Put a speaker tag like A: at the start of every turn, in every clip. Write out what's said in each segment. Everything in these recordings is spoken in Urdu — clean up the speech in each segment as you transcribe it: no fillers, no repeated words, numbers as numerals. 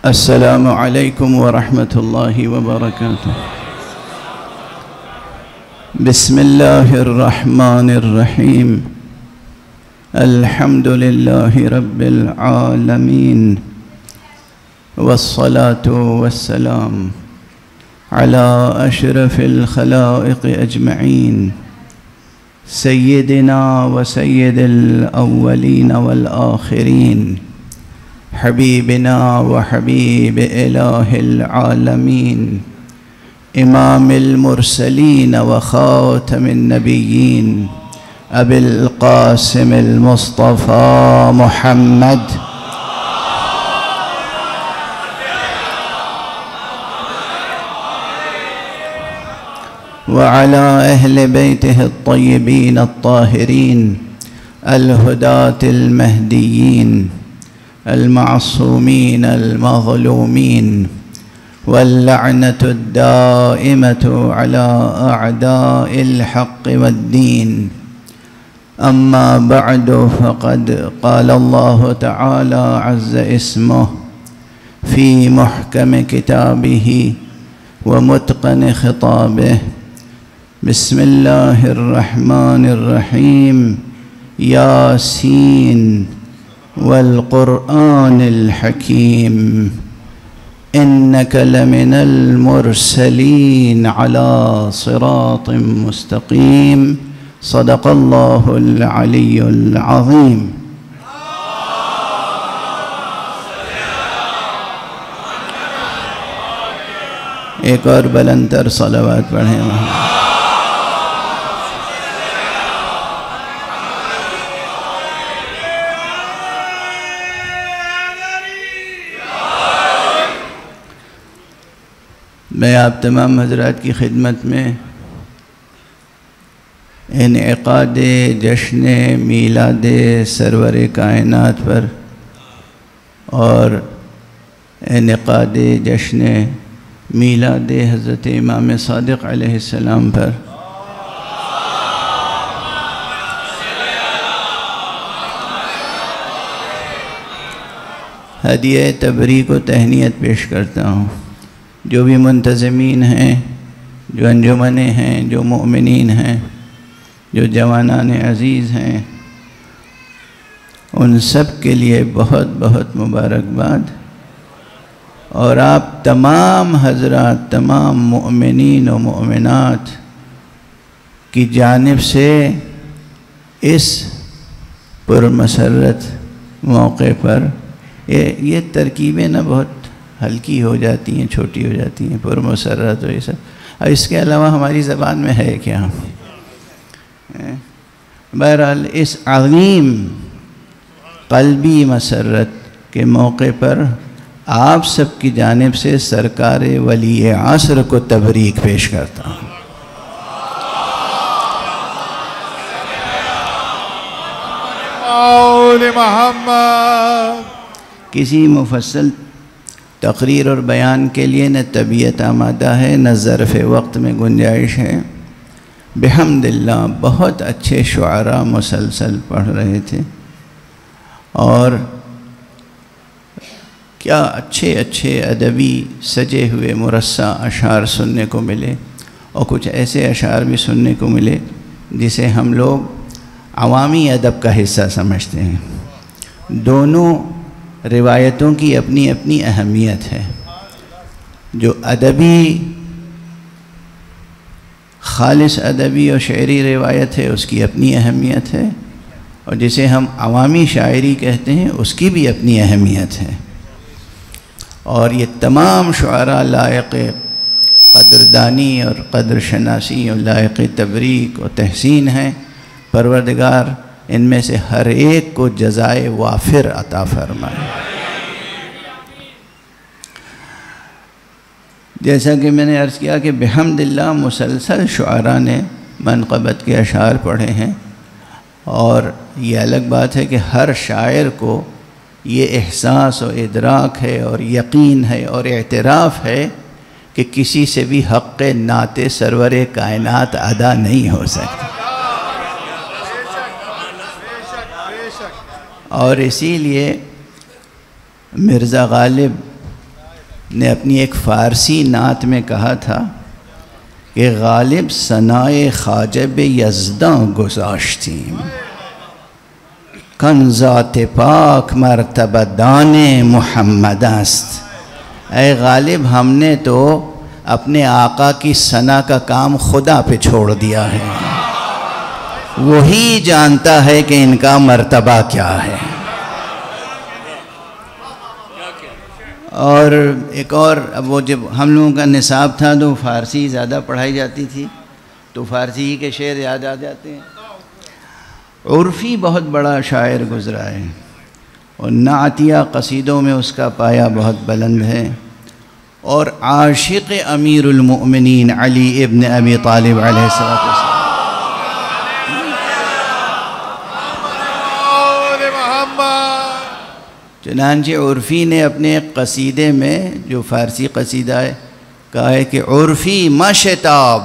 A: السلام علیکم ورحمۃ اللہ وبرکاتہ۔ بسم اللہ الرحمن الرحیم۔ الحمد للہ رب العالمین والصلاة والسلام علی اشرف الخلائق اجمعین سیدنا و سید الاولین والآخرین حبیبنا و حبیب الہ العالمین امام المرسلین و خاتم النبیین ابی القاسم المصطفى محمد وعلى أهل بيته الطيبين الطاهرين الهداة المهديين المعصومين المظلومين واللعنة الدائمة على أعداء الحق والدين. أما بعد، فقد قال الله تعالى عز اسمه في محكم كتابه ومتقن خطابه: بسم الله الرحمن الرحيم ياسين والقرآن الحكيم إنك لمن المرسلين على صراط مستقيم. صدق الله العلي العظيم. ایک اور بلند تر صلوات پڑھیں وہاں. میں آپ تمام حضرات کی خدمت میں انعقاد جشن میلاد سرور کائنات پر اور انعقاد جشن میلاد حضرت امام صادق علیہ السلام پر ہدیہ تبریک و تہنیت پیش کرتا ہوں. جو بھی منتظمین ہیں، جو انجمنیں ہیں، جو مؤمنین ہیں، جو جوانان عزیز ہیں، ان سب کے لیے بہت بہت مبارکباد. اور آپ تمام حضرات، تمام مؤمنین و مؤمنات کی جانب سے اس پرمسرت موقع پر یہ ترکیبیں نہ بہت ہلکی ہو جاتی ہیں، چھوٹی ہو جاتی ہیں، پرمسرت و یہ سب. اور اس کے علاوہ ہماری زبان میں ہے کیا؟ بہرحال اس عظیم قلبی مسرت کے موقع پر آپ سب کی جانب سے سرکار ولی عصر کو تبریک پیش کرتا ہوں. کسی مفصل تقریر اور بیان کے لیے نہ طبیعت آمادہ ہے، نہ ظرف وقت میں گنجائش ہے. بحمد اللہ بہت اچھے شعراء مسلسل پڑھ رہے تھے، اور کیا اچھے اچھے ادبی سجے ہوئے مرصع اشعار سننے کو ملے، اور کچھ ایسے اشعار بھی سننے کو ملے جسے ہم لوگ عوامی ادب کا حصہ سمجھتے ہیں. دونوں روایتوں کی اپنی اپنی اہمیت ہے. جو ادبی خالص ادبی اور شعری روایت ہے اس کی اپنی اہمیت ہے، اور جسے ہم عوامی شاعری کہتے ہیں اس کی بھی اپنی اہمیت ہے. اور یہ تمام شعراء لائق قدردانی اور قدر شناسی اور لائق تبریک و تحسین ہیں. پروردگار ان میں سے ہر ایک کو جزائے وافر عطا فرمائے. جیسا کہ میں نے عرض کیا کہ بحمد اللہ مسلسل شعراء نے منقبت کے اشعار پڑھے ہیں، اور یہ الگ بات ہے کہ ہر شاعر کو یہ احساس و ادراک ہے اور یقین ہے اور اعتراف ہے کہ کسی سے بھی حق نعت سرور کائنات ادا نہیں ہو سکتا. اور اسی لیے مرزا غالب نے اپنی ایک فارسی نعت میں کہا تھا کہ غالب ثنائے خواجہ بے یزداں گذاشتیم، کن ذات پاک مرتبہ دان محمد است۔ اے غالب ہم نے تو اپنے آقا کی ثنا کا کام خدا پہ چھوڑ دیا ہے، وہی جانتا ہے کہ ان کا مرتبہ کیا ہے۔ اور ایک اور، اب وہ جب ہم لوگوں کا نصاب تھا تو فارسی زیادہ پڑھائی جاتی تھی تو فارسی کے شعر یاد آ جاتے ہیں۔ عرفی بہت بڑا شاعر گزرا ہے اور نعتیہ قصیدوں میں اس کا پایہ بہت بلند ہے، اور عاشق امیر المؤمنین علی ابن ابی طالب علیہ السلام۔ چنانچہ عرفی نے اپنے قصیدے میں، جو فارسی قصیدہ ہے، کہا ہے کہ عرفی مشتاب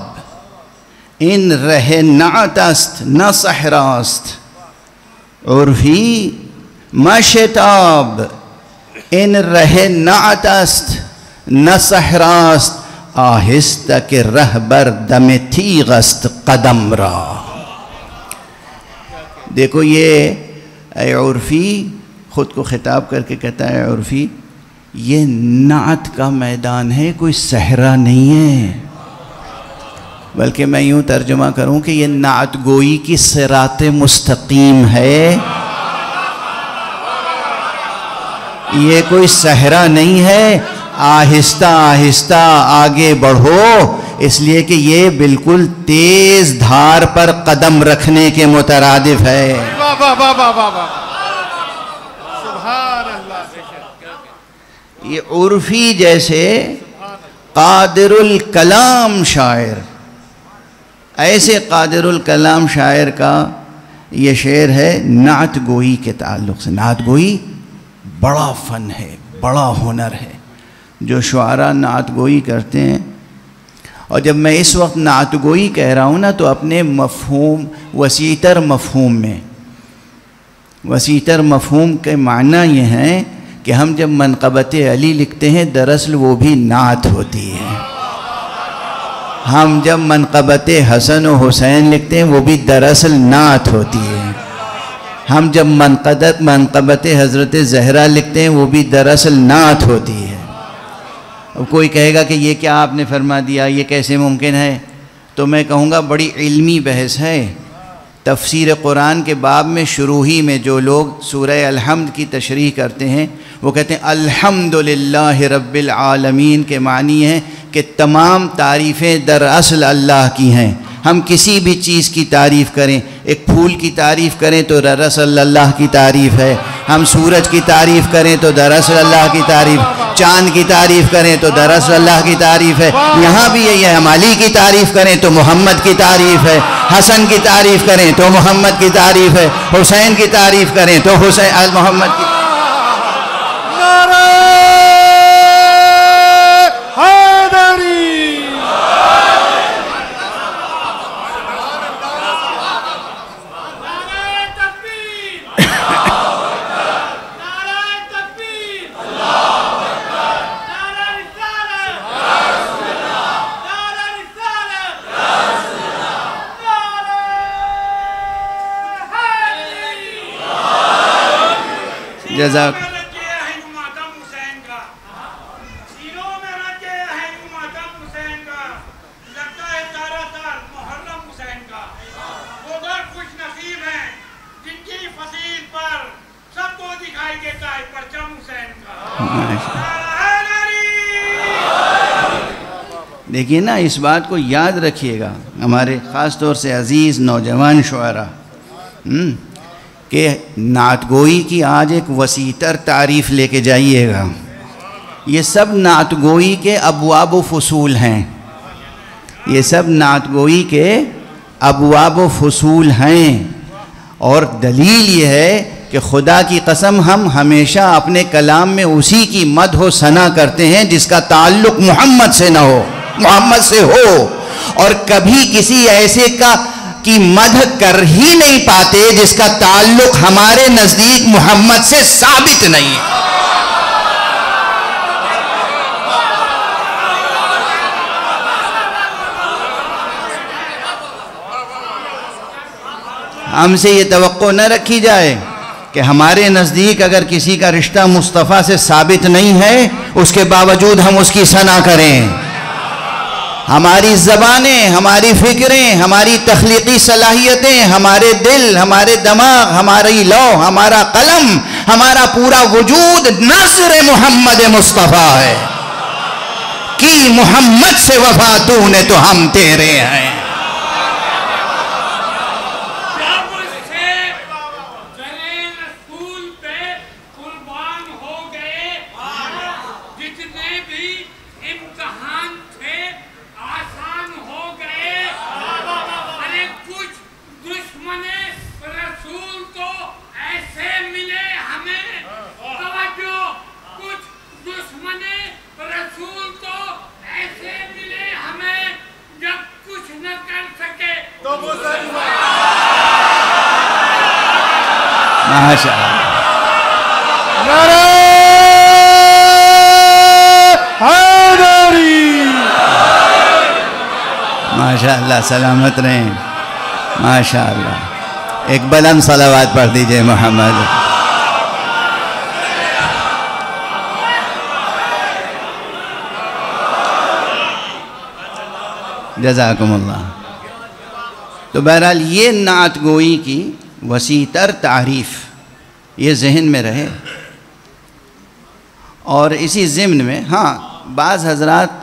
A: ان رہ نعت است نہ صحراست، عرفی مشتاب ان رہ نعت است نہ صحراست، آہستہ کے رہبر دم تیغ است قدم را۔ دیکھو یہ اے عرفی خود کو خطاب کر کے کہتا ہے، عرفی یہ نعت کا میدان ہے، کوئی صحرا نہیں ہے، بلکہ میں یوں ترجمہ کروں کہ یہ نعت گوئی کی صراط مستقیم ہے، یہ کوئی صحرا نہیں ہے، آہستہ آہستہ آگے بڑھو، اس لیے کہ یہ بالکل تیز دھار پر قدم رکھنے کے مترادف ہے۔ یہ عرفی جیسے قادر الکلام شاعر، ایسے قادر الکلام شاعر کا یہ شعر ہے نعت گوئی کے تعلق سے۔ نعت گوئی بڑا فن ہے، بڑا ہنر ہے، جو شعراء نعت گوئی کرتے ہیں۔ اور جب میں اس وقت نعت گوئی کہہ رہا ہوں نا تو اپنے مفہوم، وسیع تر مفہوم میں، وسیع تر مفہوم کے معنی یہ ہیں کہ ہم جب منقبت علی لکھتے ہیں دراصل وہ بھی نعت ہوتی ہے، ہم جب منقبت حسن و حسین لکھتے ہیں وہ بھی دراصل نعت ہوتی ہے، ہم جب منقبت حضرت زہرا لکھتے ہیں وہ بھی دراصل نعت ہوتی ہے۔ اب کوئی کہے گا کہ یہ کیا آپ نے فرما دیا، یہ کیسے ممکن ہے؟ تو میں کہوں گا بڑی علمی بحث ہے۔ تفسیر قرآن کے باب میں شروع ہی میں جو لوگ سورہ الحمد کی تشریح کرتے ہیں وہ کہتے ہیں الحمدللہ رب العالمین کے معنی ہے کہ تمام تعریفیں دراصل اللہ کی ہیں۔ ہم کسی بھی چیز کی تعریف کریں، ایک پھول کی تعریف کریں تو دراصل اللہ کی تعریف ہے، ہم سورج کی تعریف کریں تو دراصل اللہ کی تعریف، چاند کی تعریف کریں تو دراصل اللہ کی تعریف ہے۔ یہاں بھی یہی ہے، ہم علی کی تعریف کریں تو محمد کی تعریف ہے، حسن کی تعریف کریں تو محمد کی تعریف ہے، حسین کی تعریف کریں تو حسین محمد کی۔ جزاک دیکھیے نا، اس بات کو یاد رکھیے گا ہمارے خاص طور سے عزیز نوجوان شعراء، کہ نعت گوئی کی آج ایک وسیع تر تعریف لے کے جائیے گا۔ یہ سب نعت گوئی کے ابواب و فصول ہیں، یہ سب نعت گوئی کے ابواب و فصول ہیں، اور دلیل یہ ہے کہ خدا کی قسم ہم ہمیشہ اپنے کلام میں اسی کی مدح و ثنا کرتے ہیں جس کا تعلق محمد سے نہ ہو، محمد سے ہو، اور کبھی کسی ایسے کی مدح کر ہی نہیں پاتے جس کا تعلق ہمارے نزدیک محمد سے ثابت نہیں ہے۔ ہم سے یہ توقع نہ رکھی جائے کہ ہمارے نزدیک اگر کسی کا رشتہ مصطفیٰ سے ثابت نہیں ہے اس کے باوجود ہم اس کی ثنا کریں. ہماری زبانیں، ہماری فکریں، ہماری تخلیقی صلاحیتیں، ہمارے دل، ہمارے دماغ، ہماری لوح، ہمارا قلم، ہمارا پورا وجود ناصر محمد مصطفیٰ ہے. کی محمد سے وفا تو نے تو ہم تیرے ہیں. ماشاءاللہ سلامت رہیں. ماشاءاللہ ایک بلند صلوات پڑھ دیجئے محمد. جزاکم اللہ. تو بہرحال یہ نعت گوئی کی وسیع تر تعریف یہ ذہن میں رہے. اور اسی ضمن میں ہاں بعض حضرات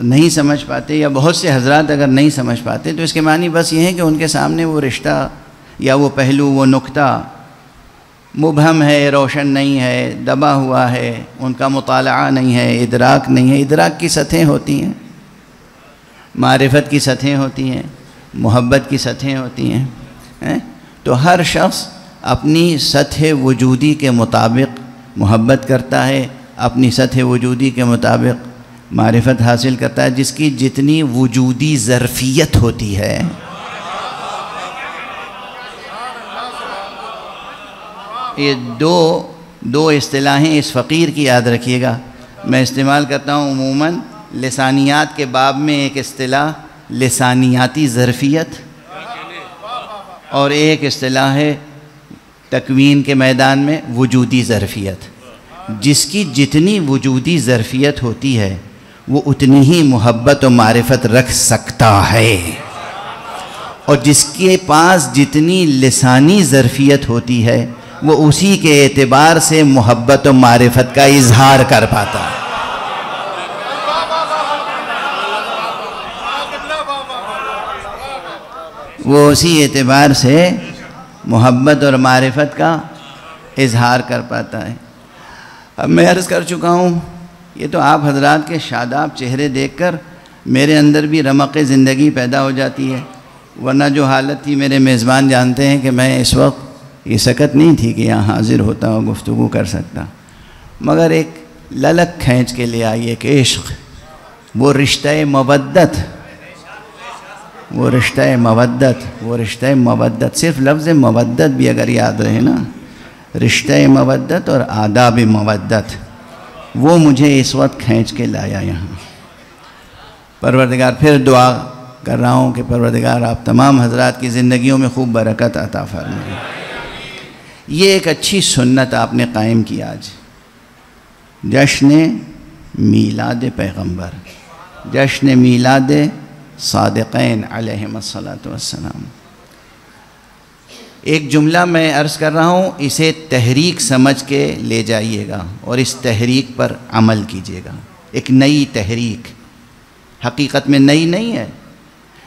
A: نہیں سمجھ پاتے یا بہت سے حضرات اگر نہیں سمجھ پاتے تو اس کے معنی بس یہ ہے کہ ان کے سامنے وہ رشتہ یا وہ پہلو، وہ نقطہ مبہم ہے، روشن نہیں ہے، دبا ہوا ہے، ان کا مطالعہ نہیں ہے، ادراک نہیں ہے. ادراک کی سطحیں ہوتی ہیں، معرفت کی سطحیں ہوتی ہیں، محبت کی سطحیں ہوتی ہیں. تو ہر شخص اپنی سطح وجودی کے مطابق محبت کرتا ہے، اپنی سطح وجودی کے مطابق معرفت حاصل کرتا ہے، جس کی جتنی وجودی ظرفیت ہوتی ہے. یہ دو اصطلاحیں اس فقیر کی یاد رکھیے گا. میں استعمال کرتا ہوں عموماً لسانیات کے باب میں ایک اصطلاح لسانیاتی ظرفیت اور ایک اصطلاح ہے تکوین کے میدان میں وجودی ظرفیت. جس کی جتنی وجودی ظرفیت ہوتی ہے وہ اتنی ہی محبت و معرفت رکھ سکتا ہے، اور جس کے پاس جتنی لسانی ظرفیت ہوتی ہے وہ اسی کے اعتبار سے محبت و معرفت کا اظہار کر پاتا ہے. وہ اسی اعتبار سے محبت اور معرفت کا اظہار کر پاتا ہے. اب میں عرض کر چکا ہوں، یہ تو آپ حضرات کے شاداب چہرے دیکھ کر میرے اندر بھی رمق زندگی پیدا ہو جاتی ہے، ورنہ جو حالت تھی میرے میزبان جانتے ہیں کہ میں اس وقت یہ سکت نہیں تھی کہ یہاں حاضر ہوتا اور گفتگو کر سکتا. مگر ایک للک کھینچ کے لے آئی، ایک عشق، وہ رشتہ مودت، وہ رشتہ مودت، وہ رشتہ مودت. صرف لفظ مودت بھی اگر یاد رہے نا، رشتہ مودت اور آداب مودت، وہ مجھے اس وقت کھینچ کے لایا یہاں. پروردگار پھر دعا کر رہا ہوں کہ پروردگار آپ تمام حضرات کی زندگیوں میں خوب برکت عطا فرمائیں. یہ ایک اچھی سنت آپ نے قائم کی آج، جشن میلاد پیغمبر، جشن میلاد صادقین علیہم الصلاۃ والسلام. ایک جملہ میں عرض کر رہا ہوں، اسے تحریک سمجھ کے لے جائیے گا اور اس تحریک پر عمل کیجیے گا. ایک نئی تحریک، حقیقت میں نئی نہیں ہے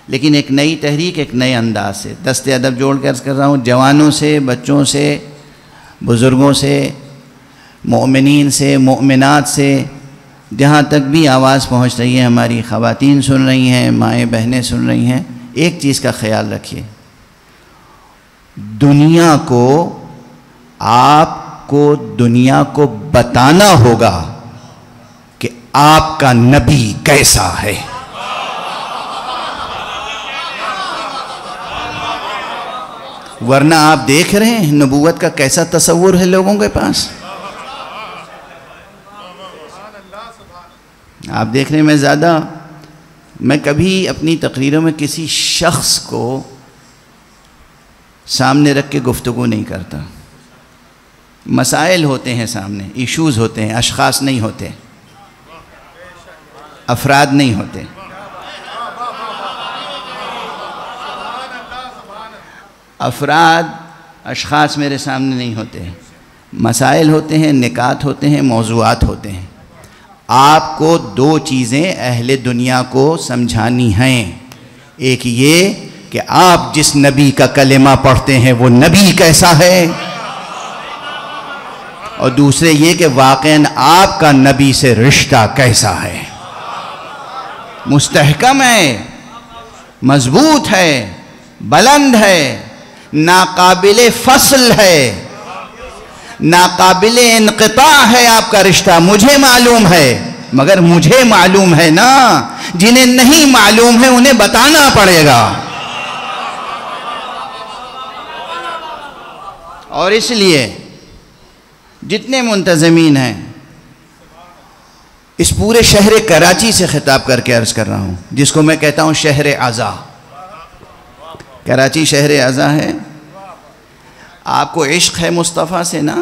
A: لیکن ایک نئی تحریک ایک نئے انداز سے. دست ادب جوڑ کے عرض کر رہا ہوں، جوانوں سے، بچوں سے، بزرگوں سے، مومنین سے، مومنات سے، جہاں تک بھی آواز پہنچ رہی ہے، ہماری خواتین سن رہی ہیں، مائیں بہنیں سن رہی ہیں، ایک چیز کا خیال رکھیے، دنیا کو، آپ کو دنیا کو بتانا ہوگا کہ آپ کا نبی کیسا ہے. ورنہ آپ دیکھ رہے ہیں نبوت کا کیسا تصور ہے لوگوں کے پاس. آپ دیکھ رہے ہیں، میں کبھی اپنی تقریروں میں کسی شخص کو سامنے رکھ کے گفتگو نہیں کرتا. مسائل ہوتے ہیں سامنے، ایشوز ہوتے ہیں، اشخاص نہیں ہوتے، افراد نہیں ہوتے. افراد اشخاص میرے سامنے نہیں ہوتے، مسائل ہوتے ہیں، نکات ہوتے ہیں، موضوعات ہوتے ہیں. آپ کو دو چیزیں اہل دنیا کو سمجھانی ہیں. ایک یہ کہ آپ جس نبی کا کلمہ پڑھتے ہیں وہ نبی کیسا ہے، اور دوسرے یہ کہ واقعاً آپ کا نبی سے رشتہ کیسا ہے. مستحکم ہے، مضبوط ہے، بلند ہے، ناقابل فصل ہے، ناقابل انقطاع ہے آپ کا رشتہ. مجھے معلوم ہے، مگر مجھے معلوم ہے نا، جنہیں نہیں معلوم ہے انہیں بتانا پڑے گا. اور اس لیے جتنے منتظمین ہیں، اس پورے شہر کراچی سے خطاب کر کے عرض کر رہا ہوں، جس کو میں کہتا ہوں شہر عزا. کراچی شہر عزا ہے. آپ کو عشق ہے مصطفیٰ سے نا،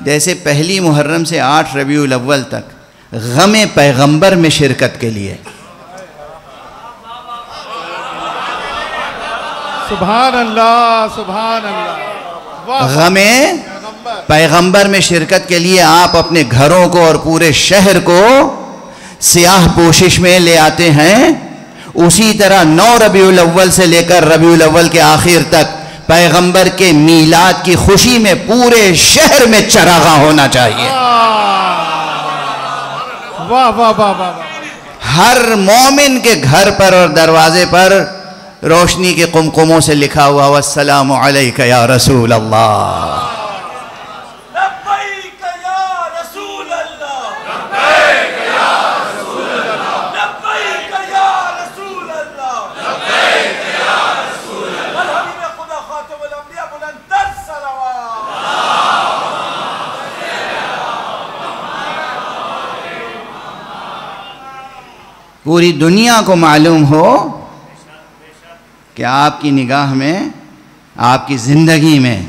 A: جیسے پہلی محرم سے 8 ربیع الاول تک غم پیغمبر میں شرکت کے لیے.
B: سبحان اللہ، سبحان اللہ.
A: غم پیغمبر میں شرکت کے لیے آپ اپنے گھروں کو اور پورے شہر کو سیاہ پوشش میں لے آتے ہیں. اسی طرح 9 ربیع الاول سے لے کر ربیع الاول کے آخر تک پیغمبر کے میلاد کی خوشی میں پورے شہر میں چراغاں ہونا چاہیے.
B: واہ واہ واہ واہ.
A: ہر مومن کے گھر پر اور دروازے پر روشنی کے قمقموں سے لکھا ہوا والسلام علیک یا رسول اللہ.
C: لبیک یا رسول اللہ، لبیک یا رسول اللہ، لبیک یا رسول اللہ، لبیک یا رسول اللہ. الحبیب خدا خاتم الانبیاء بلندتر صلوات.
A: پوری دنیا کو معلوم ہو کہ آپ کی نگاہ میں، آپ کی زندگی میں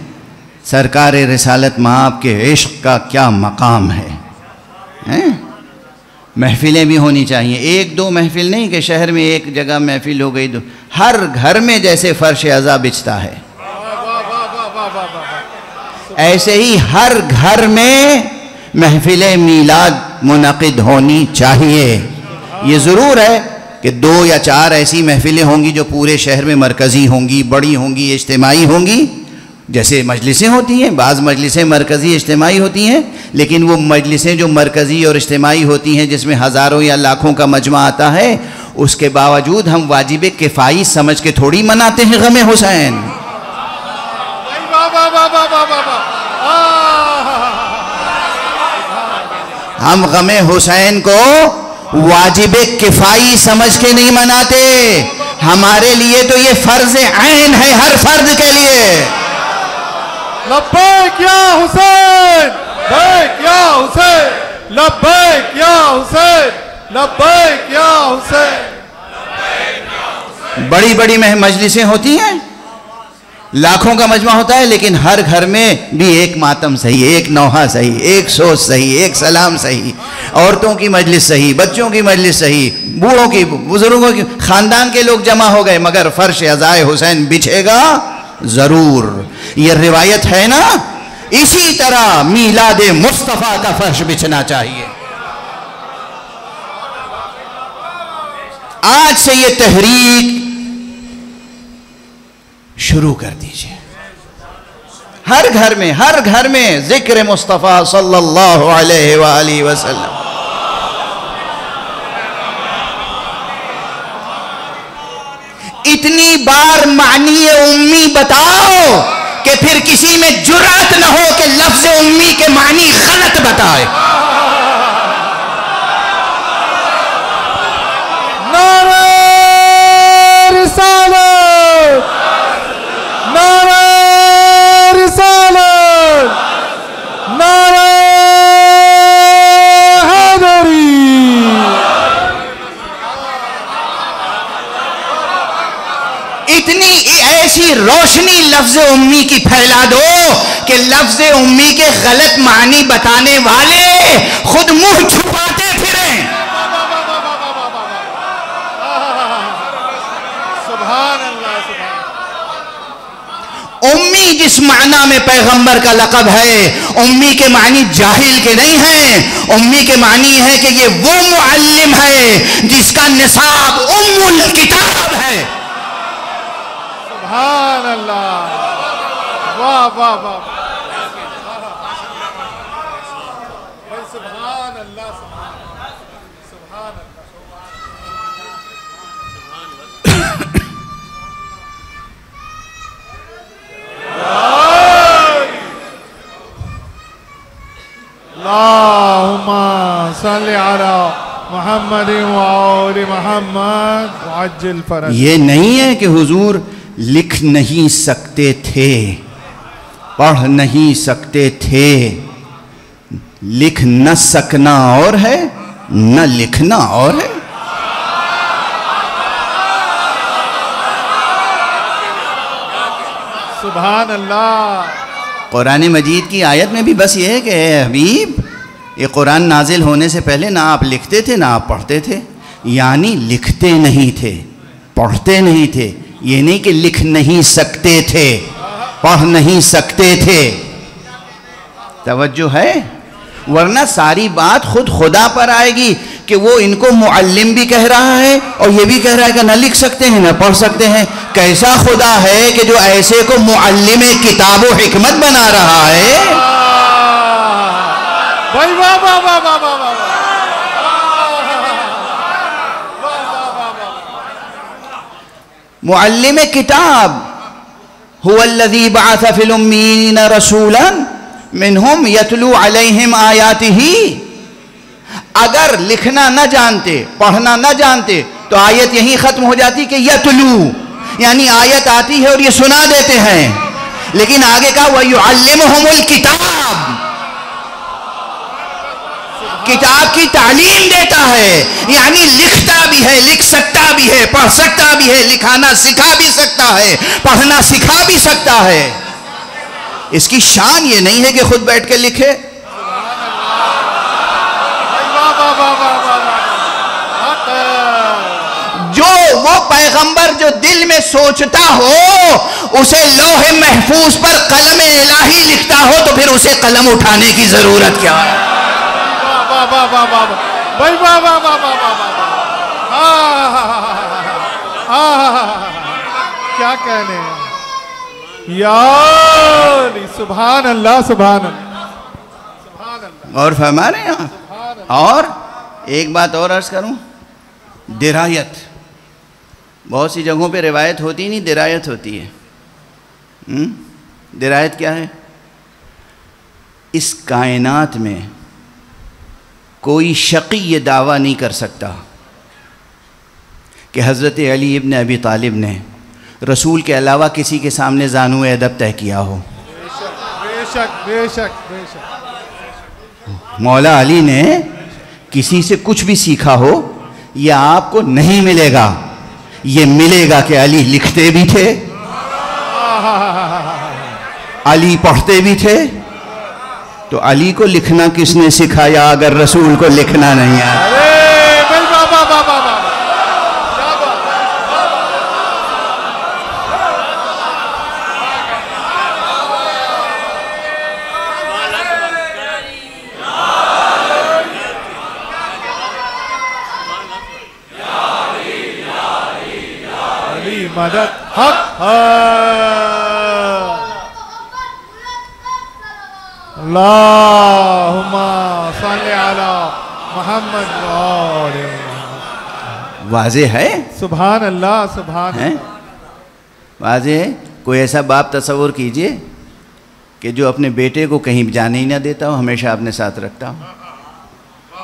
A: سرکار رسالت مآب کے عشق کا کیا مقام ہے. محفلیں بھی ہونی چاہیے، ایک دو محفل نہیں کہ شہر میں ایک جگہ محفل ہو گئی. ہر گھر میں جیسے فرش عزا بچھتا ہے، ایسے ہی ہر گھر میں محفل میلاد منعقد ہونی چاہیے. یہ ضرور ہے کہ 2 یا 4 ایسی محفلیں ہوں گی جو پورے شہر میں مرکزی ہوں گی، بڑی ہوں گی، اجتماعی ہوں گی، جیسے مجلسیں ہوتی ہیں. بعض مجلسیں مرکزی اجتماعی ہوتی ہیں، لیکن وہ مجلسیں جو مرکزی اور اجتماعی ہوتی ہیں جس میں ہزاروں یا لاکھوں کا مجمع آتا ہے، اس کے باوجود ہم واجب کفائی سمجھ کے تھوڑی مناتے ہیں غم حسین. ہم غم حسین کو واجب کفائی سمجھ کے نہیں مناتے. ہمارے لیے تو یہ فرض عین ہے، ہر فرد کے لیے.
B: لبیک یا حسین، لبیک یا حسین، لبیک یا حسین، لبیک یا حسین.
A: بڑی بڑی مجلسیں ہوتی ہیں، لاکھوں کا مجمع ہوتا ہے، لیکن ہر گھر میں بھی ایک ماتم صحیح، ایک نوحہ صحیح، ایک سوچ صحیح، ایک سلام صحیح، عورتوں کی مجلس صحیح، بچوں کی مجلس صحیح، بوڑھوں کی، بزرگوں کی، خاندان کے لوگ جمع ہو گئے، مگر فرش عزائے حسین بچھے گا ضرور. یہ روایت ہے نا. اسی طرح میلاد مصطفیٰ کا فرش بچھنا چاہیے. آج سے یہ تحریک شروع کر دیجئے. ہر گھر میں ذکر مصطفیٰ صلی اللہ علیہ وآلہ وسلم. اتنی بار معنی امی بتاؤ کہ پھر کسی میں جرأت نہ ہو کہ لفظ امی کے معنی غلط بتائے.
B: نعرہ رسالت، نعرہ رسالت، نعرہ حیدری.
A: اتنی ایسی روشنی لفظ امی کی پھیلا دو کہ لفظ امی کے غلط معنی بتانے والے خود منہ چھپاتے پھریں.
B: سبحان اللہ سبحان.
A: امی جس معنی میں پیغمبر کا لقب ہے، امی کے معنی جاہل کے نہیں ہیں. امی کے معنی ہے کہ یہ وہ معلم ہے جس کا نصاب ام الکتاب ہے.
B: سبحان اللہ. واہ واہ واہ. سبحان اللہ سبحان اللہ. اللہم صلی علی محمد وآل محمد وعجل فرج.
A: یہ نہیں ہے کہ حضور لکھ نہیں سکتے تھے، پڑھ نہیں سکتے تھے. لکھ نہ سکنا اور ہے، نہ لکھنا اور ہے.
B: سبحان اللہ.
A: قرآن مجید کی آیت میں بھی بس یہ ہے کہ اے حبیب، یہ قرآن نازل ہونے سے پہلے نہ آپ لکھتے تھے نہ آپ پڑھتے تھے. یعنی لکھتے نہیں تھے، پڑھتے نہیں تھے. یہ نہیں کہ لکھ نہیں سکتے تھے، پڑھ نہیں سکتے تھے. توجہ ہے؟ ورنہ ساری بات خود خدا پر آئے گی کہ وہ ان کو معلم بھی کہہ رہا ہے اور یہ بھی کہہ رہا ہے کہ نہ لکھ سکتے ہیں نہ پڑھ سکتے ہیں. کیسا خدا ہے کہ جو ایسے کو معلم کتاب و حکمت بنا رہا ہے؟
B: بھائی واہ واہ واہ واہ واہ واہ.
A: معلم کتاب هو الذي بعث في الأميين رسولا منهم يتلو عليهم آياته. اگر لکھنا نہ جانتے، پڑھنا نہ جانتے تو آیت یہیں ختم ہو جاتی کہ یتلو، یعنی آیت آتی ہے اور یہ سنا دیتے ہیں. لیکن آگے کہا وَيُعَلِّمُهُمُ الْكِتَابِ، کتاب کی تعلیم دیتا ہے. یعنی لکھتا بھی ہے، لکھ سکتا بھی ہے، پڑھ سکتا بھی ہے، لکھانا سکھا بھی سکتا ہے، پڑھنا سکھا بھی سکتا ہے. اس کی شان یہ نہیں ہے کہ خود بیٹھ کے لکھے. جو وہ پیغمبر جو دل میں سوچتا ہو اسے لوح محفوظ پر قلم الہی لکھتا ہو تو پھر اسے قلم اٹھانے کی ضرورت کیا ہے؟
B: کیا کہنے ہیں یار. سبحان اللہ سبحان اللہ سبحان اللہ.
A: اور فرما رہے ہیں. اور ایک بات اور عرض کروں، درایت. بہت سی جگہوں پہ روایت ہوتی نہیں، درایت ہوتی ہے. درایت کیا ہے؟ اس کائنات میں کوئی شقی یہ دعویٰ نہیں کر سکتا کہ حضرت علی ابن ابی طالب نے رسول کے علاوہ کسی کے سامنے زانو ادب طے کیا ہو.
B: بے شک بے شک بے شک.
A: مولا علی نے کسی سے کچھ بھی سیکھا ہو یہ آپ کو نہیں ملے گا. یہ ملے گا کہ علی لکھتے بھی تھے، علی پڑھتے بھی تھے. تو علی کو لکھنا کس نے سکھایا اگر رسول کو لکھنا نہیں آیا؟
B: مدد حق اللہم صلی علی محمد وآلہ.
A: واضح ہے؟
B: سبحان اللہ سبحان اللہ.
A: واضح ہے. کوئی ایسا باپ تصور کیجئے کہ جو اپنے بیٹے کو کہیں جانے ہی نہ دیتا ہو، ہمیشہ اپنے ساتھ رکھتا ہو،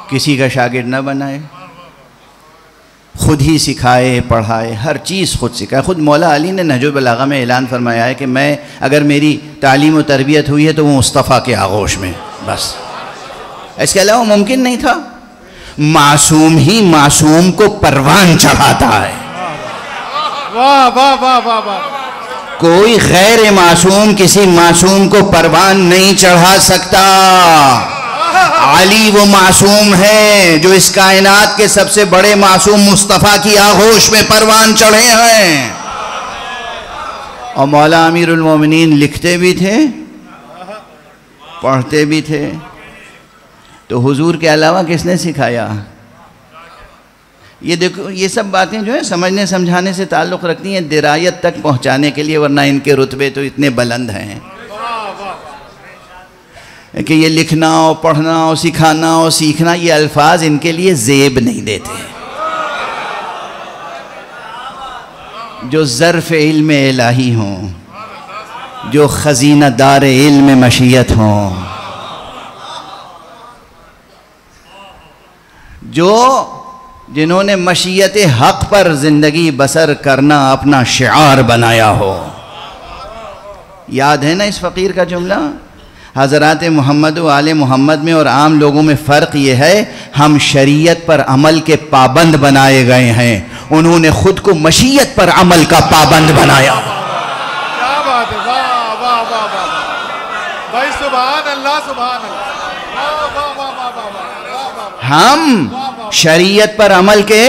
A: کسی کا شاگرد نہ بنائے، خود ہی سکھائے پڑھائے، ہر چیز خود سکھائے. خود مولا علی نے نہج البلاغہ میں اعلان فرمایا ہے کہ میں اگر میری تعلیم و تربیت ہوئی ہے تو وہ مصطفیٰ کے آغوش میں، بس اس کے علاوہ ممکن نہیں تھا. معصوم ہی معصوم کو پروان چڑھاتا ہے.
B: واہ واہ واہ واہ واہ.
A: کوئی غیر معصوم کسی معصوم کو پروان نہیں چڑھا سکتا. علی وہ معصوم ہے جو اس کائنات کے سب سے بڑے معصوم مصطفیٰ کی آغوش میں پروان چڑھے ہیں. اور مولا امیر المومنین لکھتے بھی تھے پڑھتے بھی تھے. تو حضور کے علاوہ کس نے سکھایا؟ یہ دیکھو یہ سب باتیں جو ہیں سمجھنے سمجھانے سے تعلق رکھتی ہیں درایت تک پہنچانے کے لیے، ورنہ ان کے رتبے تو اتنے بلند ہیں کہ یہ لکھنا اور پڑھنا اور سکھانا اور سیکھنا یہ الفاظ ان کے لیے زیب نہیں دیتے. جو ظرف علم الہی ہوں، جو خزینہ دار علم مشیت ہوں، جنہوں نے مشیت حق پر زندگی بسر کرنا اپنا شعار بنایا ہو. یاد ہے نا اس فقیر کا جملہ؟ حضرات محمد و آل محمد میں اور عام لوگوں میں فرق یہ ہے ہم شریعت پر عمل کے پابند بنائے گئے ہیں، انہوں نے خود کو مشیت پر عمل کا پابند بنایا.
B: کیا بات ہے، واہ واہ واہ واہ بھائی، سبحان اللہ سبحان اللہ، واہ واہ واہ واہ.
A: ہم شریعت پر عمل کے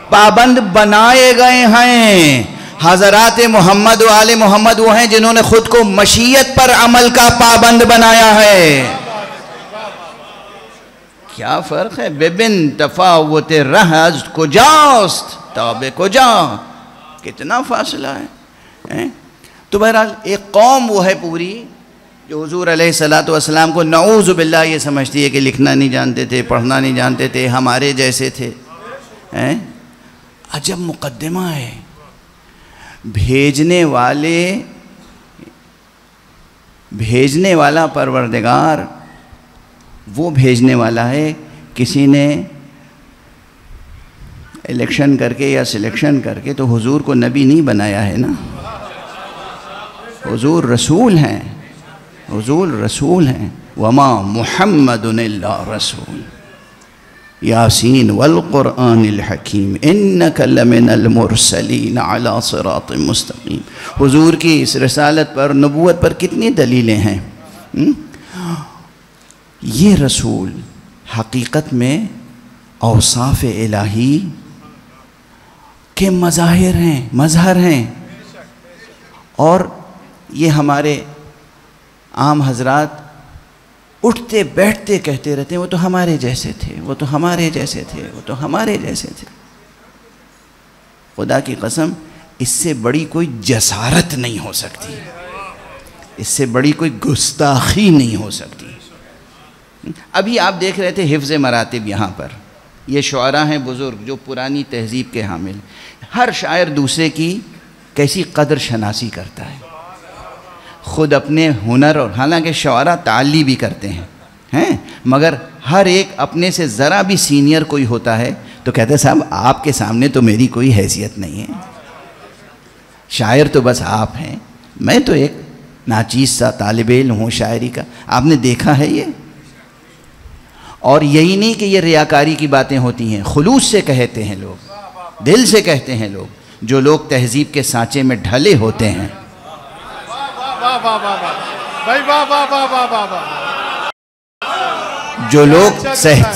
A: پابند بنائے گئے ہیں. حضرات محمد و آل محمد وہ ہیں جنہوں نے خود کو مشیت پر عمل کا پابند بنایا ہے. کیا فرق ہے؟ ببن تفاوت رہز کجاست تاب کجا، کتنا فاصلہ ہے. تو بہرحال ایک قوم وہ ہے پوری جو حضور علیہ السلام کو نعوذ باللہ یہ سمجھتی ہے کہ لکھنا نہیں جانتے تھے، پڑھنا نہیں جانتے تھے، ہمارے جیسے تھے. عجب مقدمہ ہے. بھیجنے والا پروردگار وہ بھیجنے والا ہے. کسی نے الیکشن کر کے یا سلیکشن کر کے تو حضور کو نبی نہیں بنایا ہے نا. حضور رسول ہیں، حضور رسول ہیں. وما محمد الا رسول یاسین والقرآن الحکیم انک لمن المرسلین علی صراط مستقیم. حضور کی اس رسالت پر، نبوت پر کتنی دلیلیں ہیں. یہ رسول حقیقت میں اوصاف الہی کے مظہر ہیں. اور یہ ہمارے عام حضرات اٹھتے بیٹھتے کہتے رہتے ہیں وہ تو ہمارے جیسے تھے، وہ تو ہمارے جیسے تھے، وہ تو ہمارے جیسے تھے. خدا کی قسم اس سے بڑی کوئی جسارت نہیں ہو سکتی، اس سے بڑی کوئی گستاخی نہیں ہو سکتی. ابھی آپ دیکھ رہے تھے حفظ مراتب. یہاں پر یہ شعراء ہیں بزرگ جو پرانی تہذیب کے حامل. ہر شاعر دوسرے کی کیسی قدر شناسی کرتا ہے، خود اپنے ہنر، اور حالانکہ شعراء تعلی بھی کرتے ہیں مگر ہر ایک اپنے سے ذرا بھی سینئر کوئی ہوتا ہے تو کہتے ہیں صاحب آپ کے سامنے تو میری کوئی حیثیت نہیں ہے، شاعر تو بس آپ ہیں، میں تو ایک ناچیز سا طالب علم ہوں شاعری کا. آپ نے دیکھا ہے یہ؟ اور یہی نہیں کہ یہ ریاکاری کی باتیں ہوتی ہیں، خلوص سے کہتے ہیں لوگ، دل سے کہتے ہیں لوگ. جو لوگ تہذیب کے سانچے میں ڈھلے ہوتے ہیں، جو لوگ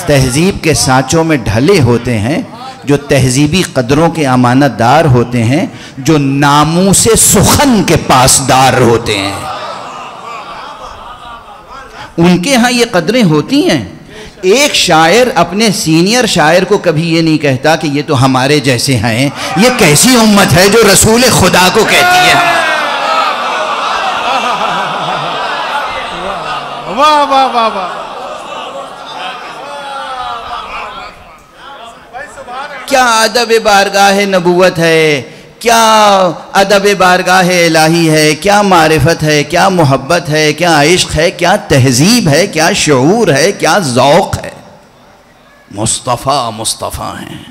A: تہذیب کے سانچوں میں ڈھلے ہوتے ہیں، جو تہذیبی قدروں کے امانت دار ہوتے ہیں، جو ناموس سخن کے پاسدار ہوتے ہیں، ان کے ہاں یہ قدریں ہوتی ہیں. ایک شاعر اپنے سینئر شاعر کو کبھی یہ نہیں کہتا کہ یہ تو ہمارے جیسے ہیں. یہ کیسی امت ہے جو رسول خدا کو کہتی ہے؟
B: واہ واہ واہ واہ.
A: کیا ادب بارگاہ نبوت ہے، کیا ادب بارگاہ الہی ہے، کیا معرفت ہے، کیا محبت ہے، کیا عشق ہے، کیا تہذیب ہے، کیا شعور ہے، کیا ذوق ہے. مصطفیٰ مصطفیٰ ہیں،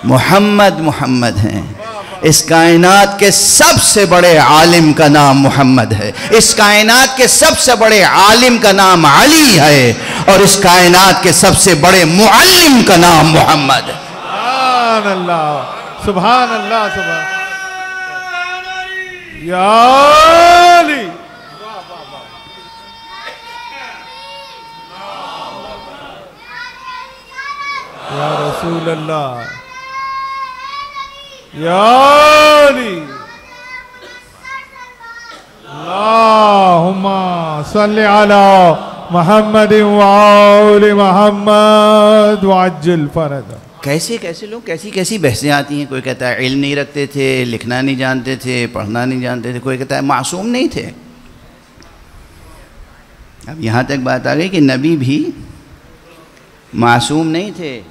A: محمد محمد ہیں. اس کائنات کے سب سے بڑے عالم کا نام محمد ہے، اس کائنات کے سب سے بڑے عالم کا نام علی ہے، اور اس کائنات کے سب سے بڑے معلم کا نام محمد ہے.
B: سبحان اللہ سبحان اللہ سبحان. یا علی یا رسول اللہ یا علی اللہم صلی علی محمد وآل محمد وعجل فرجہ.
A: کیسے کیسے لوگ کیسی بحثیں آتی ہیں. کوئی کہتا ہے علم نہیں رکھتے تھے, لکھنا نہیں جانتے تھے, پڑھنا نہیں جانتے تھے. کوئی کہتا ہے معصوم نہیں تھے. اب یہاں تک بات آ گئی کہ نبی بھی معصوم نہیں تھے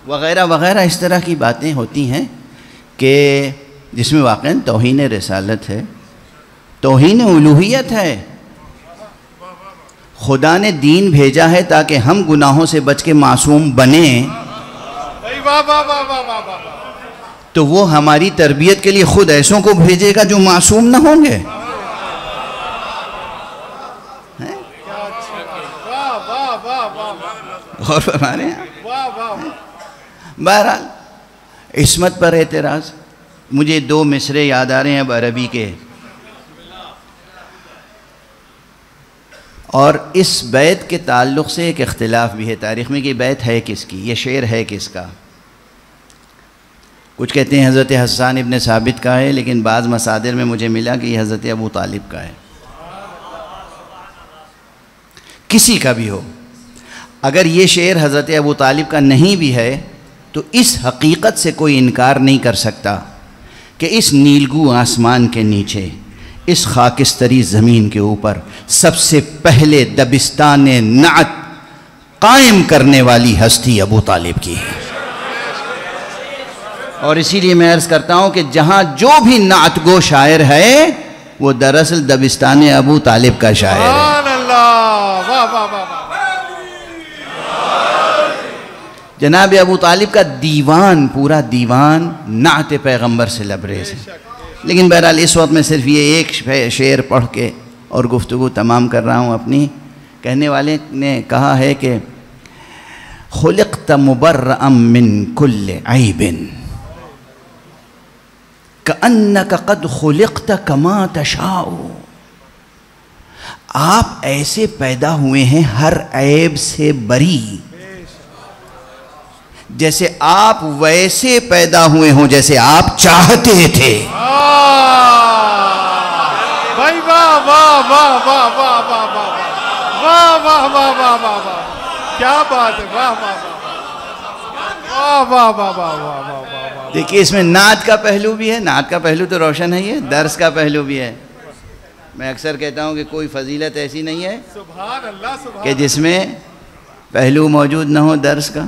A: وغیرہ وغیرہ. اس طرح کی باتیں ہوتی ہیں کہ جس میں واقعاً توہین رسالت ہے, توہین الوہیت ہے. خدا نے دین بھیجا ہے تاکہ ہم گناہوں سے بچ کے معصوم بنیں, تو وہ ہماری تربیت کے لیے خود ایسوں کو بھیجے گا جو معصوم نہ ہوں گے. غور فرما رہے ہیں. بہرحال عصمت پر اعتراض. مجھے 2 مصرے یاد آ رہے ہیں اب عربی کے, اور اس بیت کے تعلق سے ایک اختلاف بھی ہے تاریخ میں کہ بیت ہے کس کی, یہ شعر ہے کس کا. کچھ کہتے ہیں حضرت حسان ابن ثابت کا ہے, لیکن بعض مصادر میں مجھے ملا کہ یہ حضرت ابو طالب کا ہے. کسی کا بھی ہو, اگر یہ شعر حضرت ابو طالب کا نہیں بھی ہے تو اس حقیقت سے کوئی انکار نہیں کر سکتا کہ اس نیلگو آسمان کے نیچے, اس خاکستری زمین کے اوپر سب سے پہلے دبستان نعت قائم کرنے والی ہستی ابو طالب کی ہے. اور اسی لیے میں عرض کرتا ہوں کہ جہاں جو بھی نعت گو شاعر ہے وہ دراصل دبستان ابو طالب کا شاعر ہے.
B: سبحان اللہ, واہ واہ واہ.
A: جناب ابو طالب کا دیوان, پورا دیوان نعت پیغمبر سے لبریز ہے. لیکن بہرحال اس وقت میں صرف یہ ایک شعر پڑھ کے اور گفتگو تمام کر رہا ہوں اپنی. کہنے والے نے کہا ہے کہ خلقت مبرئا من کل عیب کأنک قد خلقت کما تشاء. آپ ایسے پیدا ہوئے ہیں ہر عیب سے بری, جیسے آپ ویسے پیدا ہوئے ہوں جیسے آپ چاہتے تھے.
B: بھائی واہ واہ واہ واہ واہ واہ واہ واہ واہ واہ واہ واہ, کیا بات ہے. واہ واہ واہ واہ واہ واہ واہ واہ.
A: دیکھیے اس میں نعت کا پہلو بھی ہے, نعت کا پہلو تو روشن ہے, یہ درس کا پہلو بھی ہے. میں اکثر کہتا ہوں کہ کوئی فضیلت ایسی نہیں ہے
B: سبحان اللہ سبحان
A: کہ جس میں پہلو موجود نہ ہو درس کا.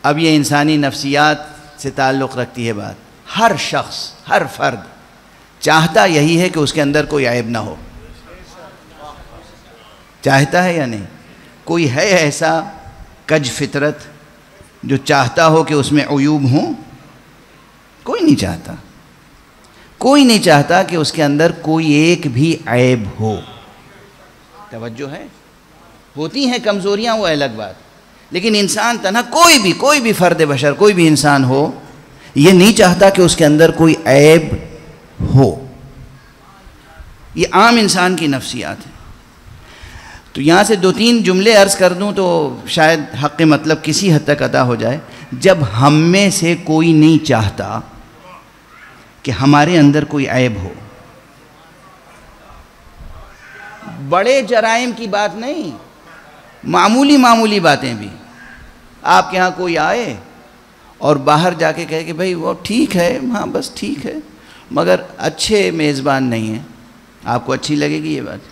A: اب یہ انسانی نفسیات سے تعلق رکھتی ہے بات. ہر شخص, ہر فرد چاہتا یہی ہے کہ اس کے اندر کوئی عیب نہ ہو. چاہتا ہے یا نہیں؟ کوئی ہے ایسا کج فطرت جو چاہتا ہو کہ اس میں عیوب ہوں؟ کوئی نہیں چاہتا. کوئی نہیں چاہتا کہ اس کے اندر کوئی ایک بھی عیب ہو. توجہ ہے, ہوتی ہیں کمزوریاں, وہ الگ بات. لیکن انسان تنہا کوئی بھی فرد بشر, کوئی بھی انسان ہو, یہ نہیں چاہتا کہ اس کے اندر کوئی عیب ہو. یہ عام انسان کی نفسیات ہے. تو یہاں سے 2-3 جملے عرض کر دوں تو شاید حق مطلب کسی حد تک ادا ہو جائے. جب ہم میں سے کوئی نہیں چاہتا کہ ہمارے اندر کوئی عیب ہو, بڑے جرائم کی بات نہیں, معمولی باتیں بھی. آپ کے ہاں کوئی آئے اور باہر جا کے کہے کہ بھئی وہ ٹھیک ہے, ہاں بس ٹھیک ہے, مگر اچھے میزبان نہیں ہیں. آپ کو اچھی لگے گی یہ بات؟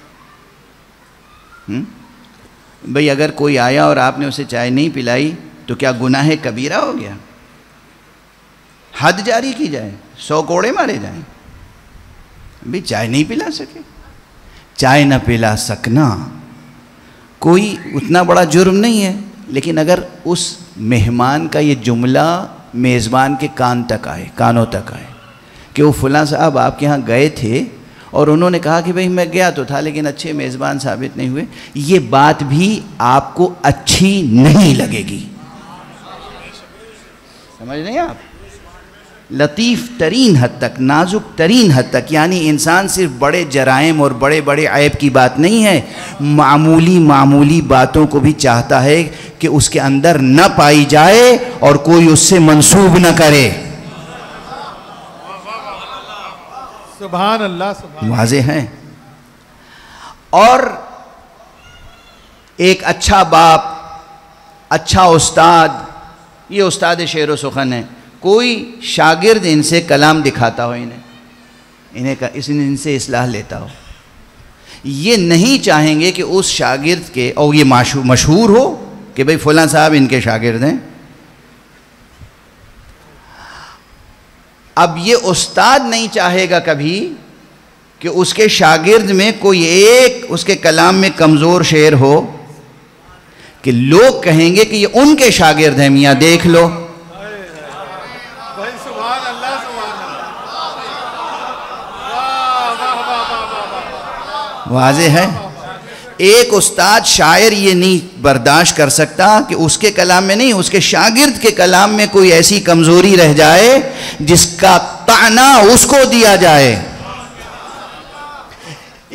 A: بھئی اگر کوئی آیا اور آپ نے اسے چائے نہیں پلائی تو کیا گناہ کبیرہ ہو گیا؟ حد جاری کی جائے, 100 کوڑے مارے جائیں. بھئی چائے نہیں پلا سکے, چائے نہ پلا سکنا کوئی اتنا بڑا جرم نہیں ہے. لیکن اگر اس مہمان کا یہ جملہ میزبان کے کانوں تک آئے کہ وہ فلاں صاحب آپ کے ہاں گئے تھے اور انہوں نے کہا کہ بھئی میں گیا تو تھا لیکن اچھے میزبان ثابت نہیں ہوئے, یہ بات بھی آپ کو اچھی نہیں لگے گی. سمجھ نہیں آپ؟ لطیف ترین حد تک، نازک ترین حد تک، یعنی انسان صرف بڑے جرائم اور بڑے بڑے عیب کی بات نہیں ہے، معمولی باتوں کو بھی چاہتا ہے کہ اس کے اندر نہ پائی جائے اور کوئی اس سے منسوب نہ کرے.
B: سبحان اللہ سبحان
A: واضح ہے. اور ایک اچھا باپ، اچھا استاد، یہ استاد شعر و سخن ہے، کوئی شاگرد ان سے کلام دکھاتا ہو، ان سے اصلاح لیتا ہو، یہ نہیں چاہیں گے کہ اس شاگرد کے، اور یہ مشہور ہو کہ بھئی فلاں صاحب ان کے شاگرد ہیں. اب یہ استاد نہیں چاہے گا کبھی کہ اس کے شاگرد میں کوئی ایک اس کے کلام میں کمزور شعر ہو کہ لوگ کہیں گے کہ یہ ان کے شاگرد ہیں، میاں دیکھ لو.
B: بھائی سبحان اللہ سبحان اللہ.
A: واضح ہے. ایک استاد شاعر یہ نہیں برداشت کر سکتا کہ اس کے کلام میں نہیں، اس کے شاگرد کے کلام میں کوئی ایسی کمزوری رہ جائے جس کا طعنہ اس کو دیا جائے.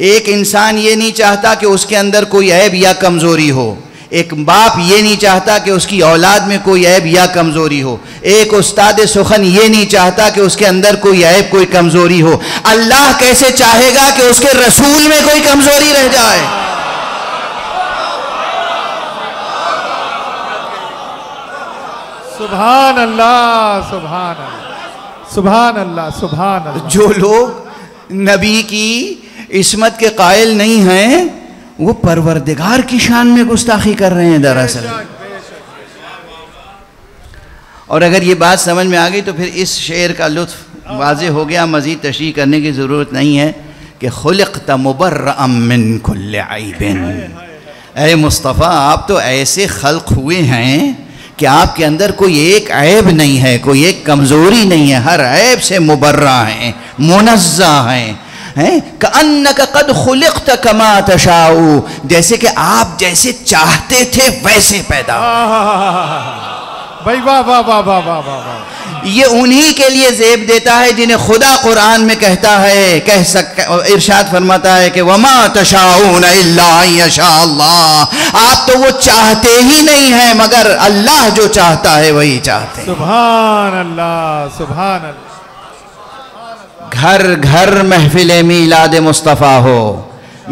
A: ایک انسان یہ نہیں چاہتا کہ اس کے اندر کوئی عیب یا کمزوری ہو. ایک باپ یہ نہیں چاہتا کہ اس کی اولاد میں کوئی عیب یا کمزوری ہو. ایک استاد سخن یہ نہیں چاہتا کہ اس کے اندر کوئی عیب، کوئی کمزوری ہو. اللہ کیسے چاہے گا کہ اس کے رسول میں کوئی کمزوری رہ جائے؟
B: سبحان اللہ سبحان اللہ سبحان اللہ سبحان اللہ.
A: جو لوگ نبی کی عصمت کے قائل نہیں ہیں وہ پروردگار کی شان میں گستاخی کر رہے ہیں دراصل. اور اگر یہ بات سمجھ میں آ گئی تو پھر اس شعر کا لطف واضح ہو گیا، مزید تشریح کرنے کی ضرورت نہیں ہے کہ خلقت مبرأ من کل عیب. اے مصطفیٰ آپ تو ایسے خلق ہوئے ہیں کہ آپ کے اندر کوئی ایک عیب نہیں ہے، کوئی ایک کمزوری نہیں ہے، ہر عیب سے مبرہ ہیں، منزہ ہیں. کأنک قد خلقت کما تشاء، جیسے کہ آپ جیسے چاہتے تھے ویسے پیدا.
B: بھائی واہ واہ واہ واہ واہ واہ.
A: یہ انہی کے لیے زیب دیتا ہے جنہیں خدا قرآن میں کہتا ہے، ارشاد فرماتا ہے کہ وَمَا تَشَاءُونَ إِلَّا أَن يَشَاءَ اللَّهُ. آپ تو وہ چاہتے ہی نہیں ہیں مگر اللہ جو چاہتا ہے وہی چاہتے ہیں.
B: سبحان اللہ سبحان اللہ.
A: گھر گھر محفل میلاد مصطفیٰ ہو،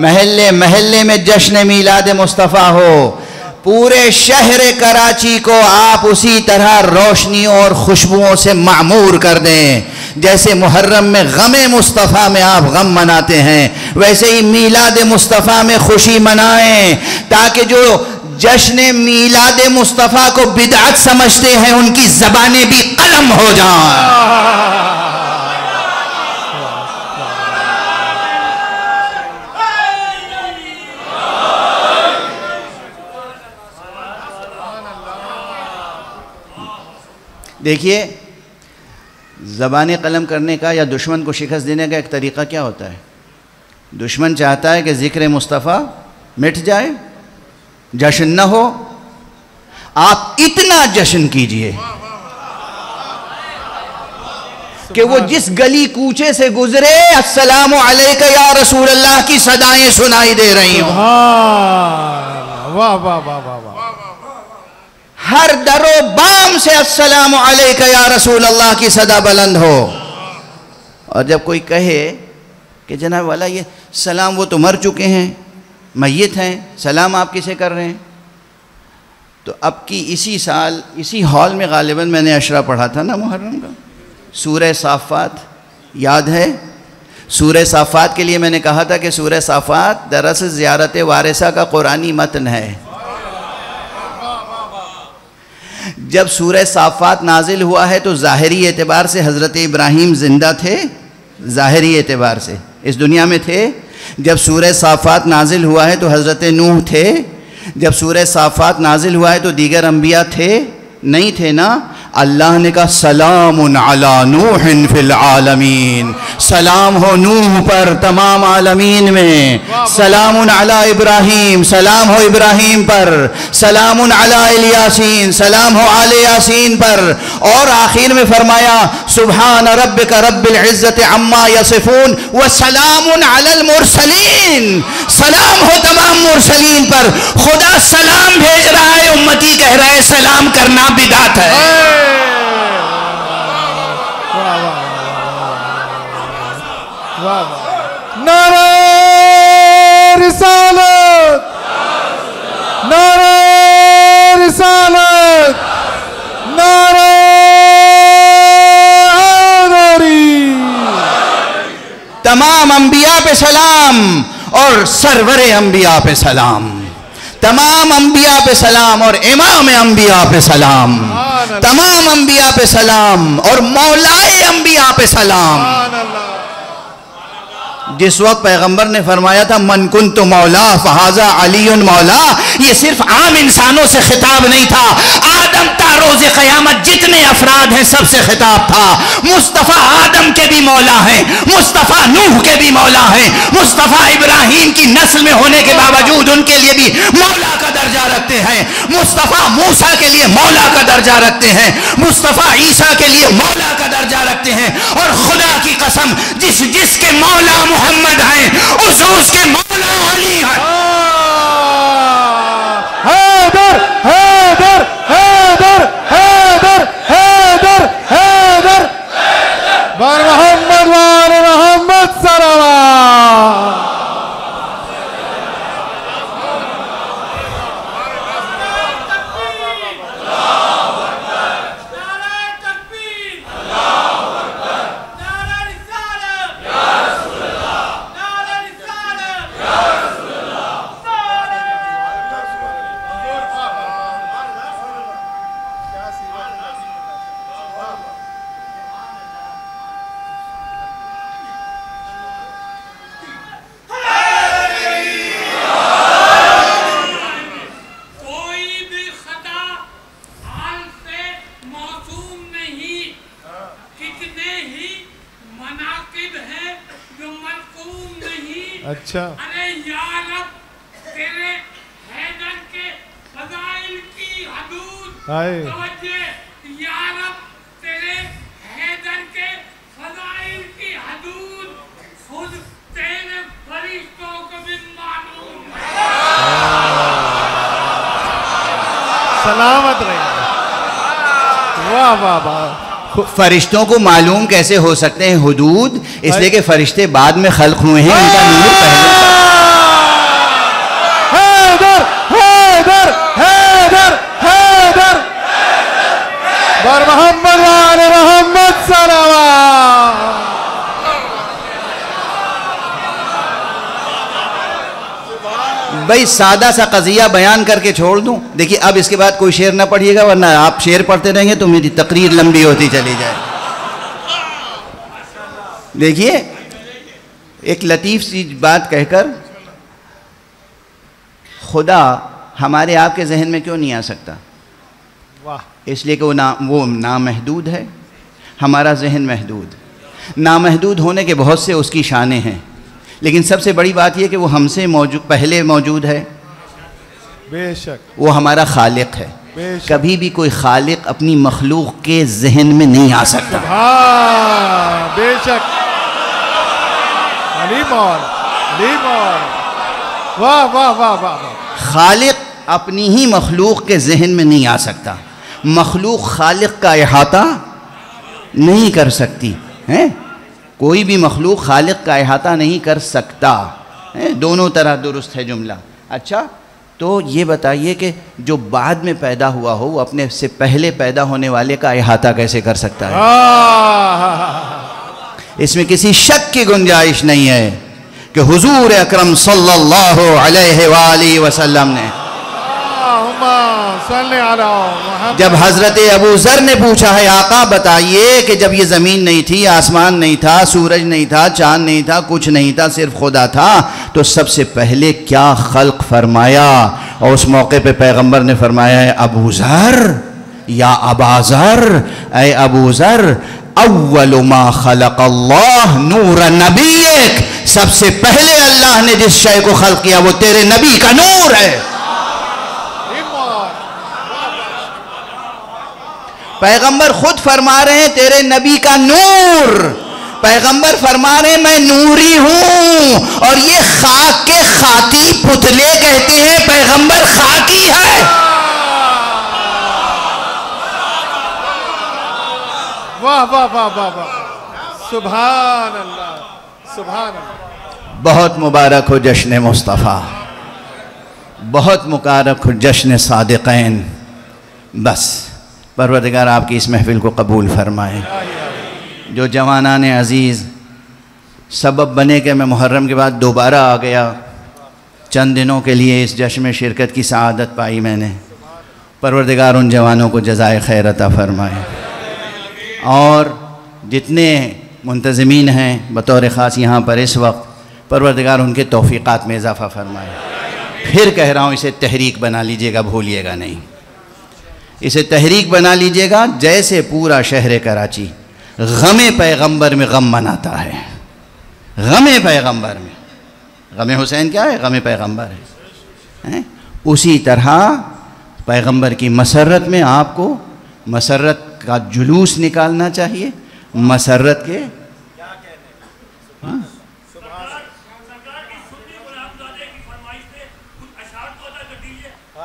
A: محلے محلے میں جشن میلاد مصطفیٰ ہو. پورے شہر کراچی کو آپ اسی طرح روشنیوں اور خوشبوؤں سے معمور کر دیں. جیسے محرم میں غم مصطفیٰ میں آپ غم مناتے ہیں، ویسے ہی میلاد مصطفیٰ میں خوشی منائیں، تاکہ جو جشن میلاد مصطفیٰ کو بدعت سمجھتے ہیں ان کی زبانیں بھی قلم ہو جائیں. دیکھیے زبان قلم کرنے کا یا دشمن کو شکست دینے کا ایک طریقہ کیا ہوتا ہے. دشمن چاہتا ہے کہ ذکر مصطفیٰ مٹ جائے، جشن نہ ہو. آپ اتنا جشن کیجئے کہ وہ جس گلی کوچے سے گزرے السلام علیکہ یا رسول اللہ کی صدائیں سنائی دے رہی ہوں.
B: واہ واہ واہ واہ واہ.
A: ہر در و بام سے السلام علیکہ یا رسول اللہ کی صدا بلند ہو. اور جب کوئی کہے کہ جناب والا یہ سلام وہ تو مر چکے ہیں، میت ہیں، سلام آپ کسے کر رہے ہیں، تو اب کی اسی سال اسی ہال میں غالباً میں نے اشرا پڑھا تھا نا محرم کا، سورہ صافات یاد ہے. سورہ صافات کے لیے میں نے کہا تھا کہ سورہ صافات دراصل زیارت وارثہ کا قرآنی متن ہے. جب سورہ صافات نازل ہوا ہے تو ظاہری اعتبار سے حضرت ابراہیم زندہ تھے، ظاہری اعتبار سے اس دنیا میں تھے. جب سورہ صافات نازل ہوا ہے تو حضرت نوح تھے. جب سورہ صافات نازل ہوا ہے تو دیگر انبیاء تھے؟ نہیں تھے نا. اللہ نے کہا سلام علی نوح فی العالمین، سلام ہو نوح پر تمام عالمین میں، سلام علی ابراہیم، سلام ہو ابراہیم پر، سلام علی الیاسین، سلام ہو آل یاسین پر، اور آخر میں فرمایا سبحان ربک رب العزت عما یصفون وسلام علی المرسلین، سلام ہو تمام مرسلین پر۔ خدا سلام بھیج رہا ہے، امتی کہہ رہا ہے سلام کرنا بدعت ہے۔
B: نعرہ رسالت، نعرہ رسالت، نعرہ حیدری۔
A: تمام انبیاء پہ سلام اور سرور انبیاء پہ سلام، تمام انبیاء پہ سلام اور امام انبیاء پہ سلام، تمام انبیاء پہ سلام اور مولائے انبیاء پہ سلام۔ جس وقت پیغمبر نے فرمایا تھا من کنت مولا فہذا علی مولا، یہ صرف عام انسانوں سے خطاب نہیں تھا، آدم تا روز قیامت جتنے افراد ہیں سب سے خطاب تھا۔ مصطفیٰ آدم کے بھی مولا ہیں، مصطفیٰ نوح کے بھی مولا ہیں، مصطفیٰ ابراہیم کی نسل میں ہونے کے باوجود ان کے لیے بھی مولا کا درجہ رکھتے ہیں، مصطفیٰ موسیٰ کے لیے مولا کا درجہ رکھتے ہیں، مصطفیٰ عیسیٰ کے لیے مولا کا درجہ رکھتے ہیں۔ اور خدا کی قسم جس کے مولا محمد ہیں اس کے مولا علی ہیں۔
B: حیدر حیدر حیدر حیدر حیدر حیدر بر محمد وآل محمد صلوات۔ اچھا
D: ارے یا رب تیرے حیدر کے فضائل کی حدود توجہ، یا رب تیرے حیدر کے فضائل کی حدود خود تیرے فرشتوں کو بھی معلوم ہے۔
B: سلامت رہے۔ واہ واہ واہ۔
A: فرشتوں کو معلوم کیسے ہو سکتے ہیں حدود؟ اس لیے کہ فرشتے بعد میں خلق ہوئے ہیں، ان کا نور پہلے۔
B: حیدر حیدر حیدر حیدر بر محمد وآل محمد صلوات۔
A: بھئی سادہ سا قضیہ بیان کر کے چھوڑ دوں، دیکھیے اب اس کے بعد کوئی شعر نہ پڑھیے گا، ورنہ آپ شعر پڑھتے رہیں گے تو میری تقریر لمبی ہوتی چلی جائے۔ دیکھیے ایک لطیف سی بات کہہ کر، خدا ہمارے آپ کے ذہن میں کیوں نہیں آ سکتا؟ اس لیے کہ وہ نامحدود ہے، ہمارا ذہن محدود۔ نامحدود ہونے کے بہت سے اس کی شانیں ہیں، لیکن سب سے بڑی بات یہ کہ وہ ہم سے پہلے موجود ہے،
B: بے شک
A: وہ ہمارا خالق ہے۔ کبھی بھی کوئی خالق اپنی مخلوق کے ذہن میں نہیں آ سکتا۔
B: ہاں بے شک، علی مول واہ واہ واہ واہ۔
A: خالق اپنی ہی مخلوق کے ذہن میں نہیں آ سکتا، مخلوق خالق کا احاطہ نہیں کر سکتی ہے، کوئی بھی مخلوق خالق کا احاطہ نہیں کر سکتا، دونوں طرح درست ہے جملہ۔ اچھا تو یہ بتائیے کہ جو بعد میں پیدا ہوا ہو وہ اپنے سے پہلے پیدا ہونے والے کا احاطہ کیسے کر سکتا ہے؟ اس میں کسی شک کی گنجائش نہیں ہے کہ حضور اکرم صلی اللہ علیہ وآلہ وسلم نے جب حضرت ابو ذر نے پوچھا ہے آقا بتائیے کہ جب یہ زمین نہیں تھی، آسمان نہیں تھا، سورج نہیں تھا، چاند نہیں تھا، کچھ نہیں تھا، صرف خدا تھا، تو سب سے پہلے کیا خلق فرمایا؟ اور اس موقع پہ پیغمبر نے فرمایا ہے ابو ذر یا ابا ذر، اے ابو ذر اول ما خلق اللہ نور نبیک، سب سے پہلے اللہ نے جس شے کو خلق کیا وہ تیرے نبی کا نور ہے۔ پیغمبر خود فرما رہے ہیں تیرے نبی کا نور، پیغمبر فرما رہے ہیں میں نوری ہوں، اور یہ خاک کے خاکی پتلے کہتے ہیں پیغمبر خاکی ہے۔
B: واہ واہ واہ واہ واہ، سبحان اللہ سبحان اللہ۔
A: بہت مبارک ہو جشن مصطفیٰ، بہت مبارک ہو جشن صادقین۔ بس پروردگار آپ کی اس محفل کو قبول فرمائے۔ جو جوانان عزیز سبب بنے کہ میں محرم کے بعد دوبارہ آ گیا، چند دنوں کے لیے اس جشن میں شرکت کی سعادت پائی میں نے، پروردگار ان جوانوں کو جزائے خیر عطا فرمائے، اور جتنے منتظمین ہیں بطور خاص یہاں پر اس وقت، پروردگار ان کے توفیقات میں اضافہ فرمائے۔ پھر کہہ رہا ہوں اسے تحریک بنا لیجئے گا، بھولیے گا نہیں، اسے تحریک بنا لیجئے گا، جیسے پورا شہر کراچی غم پیغمبر میں غم مناتا ہے، غم پیغمبر میں، غم حسین کیا ہے؟ غم پیغمبر ہے۔ اسی طرح پیغمبر کی مسرت میں آپ کو مسرت کا جلوس نکالنا چاہیے، مسرت کے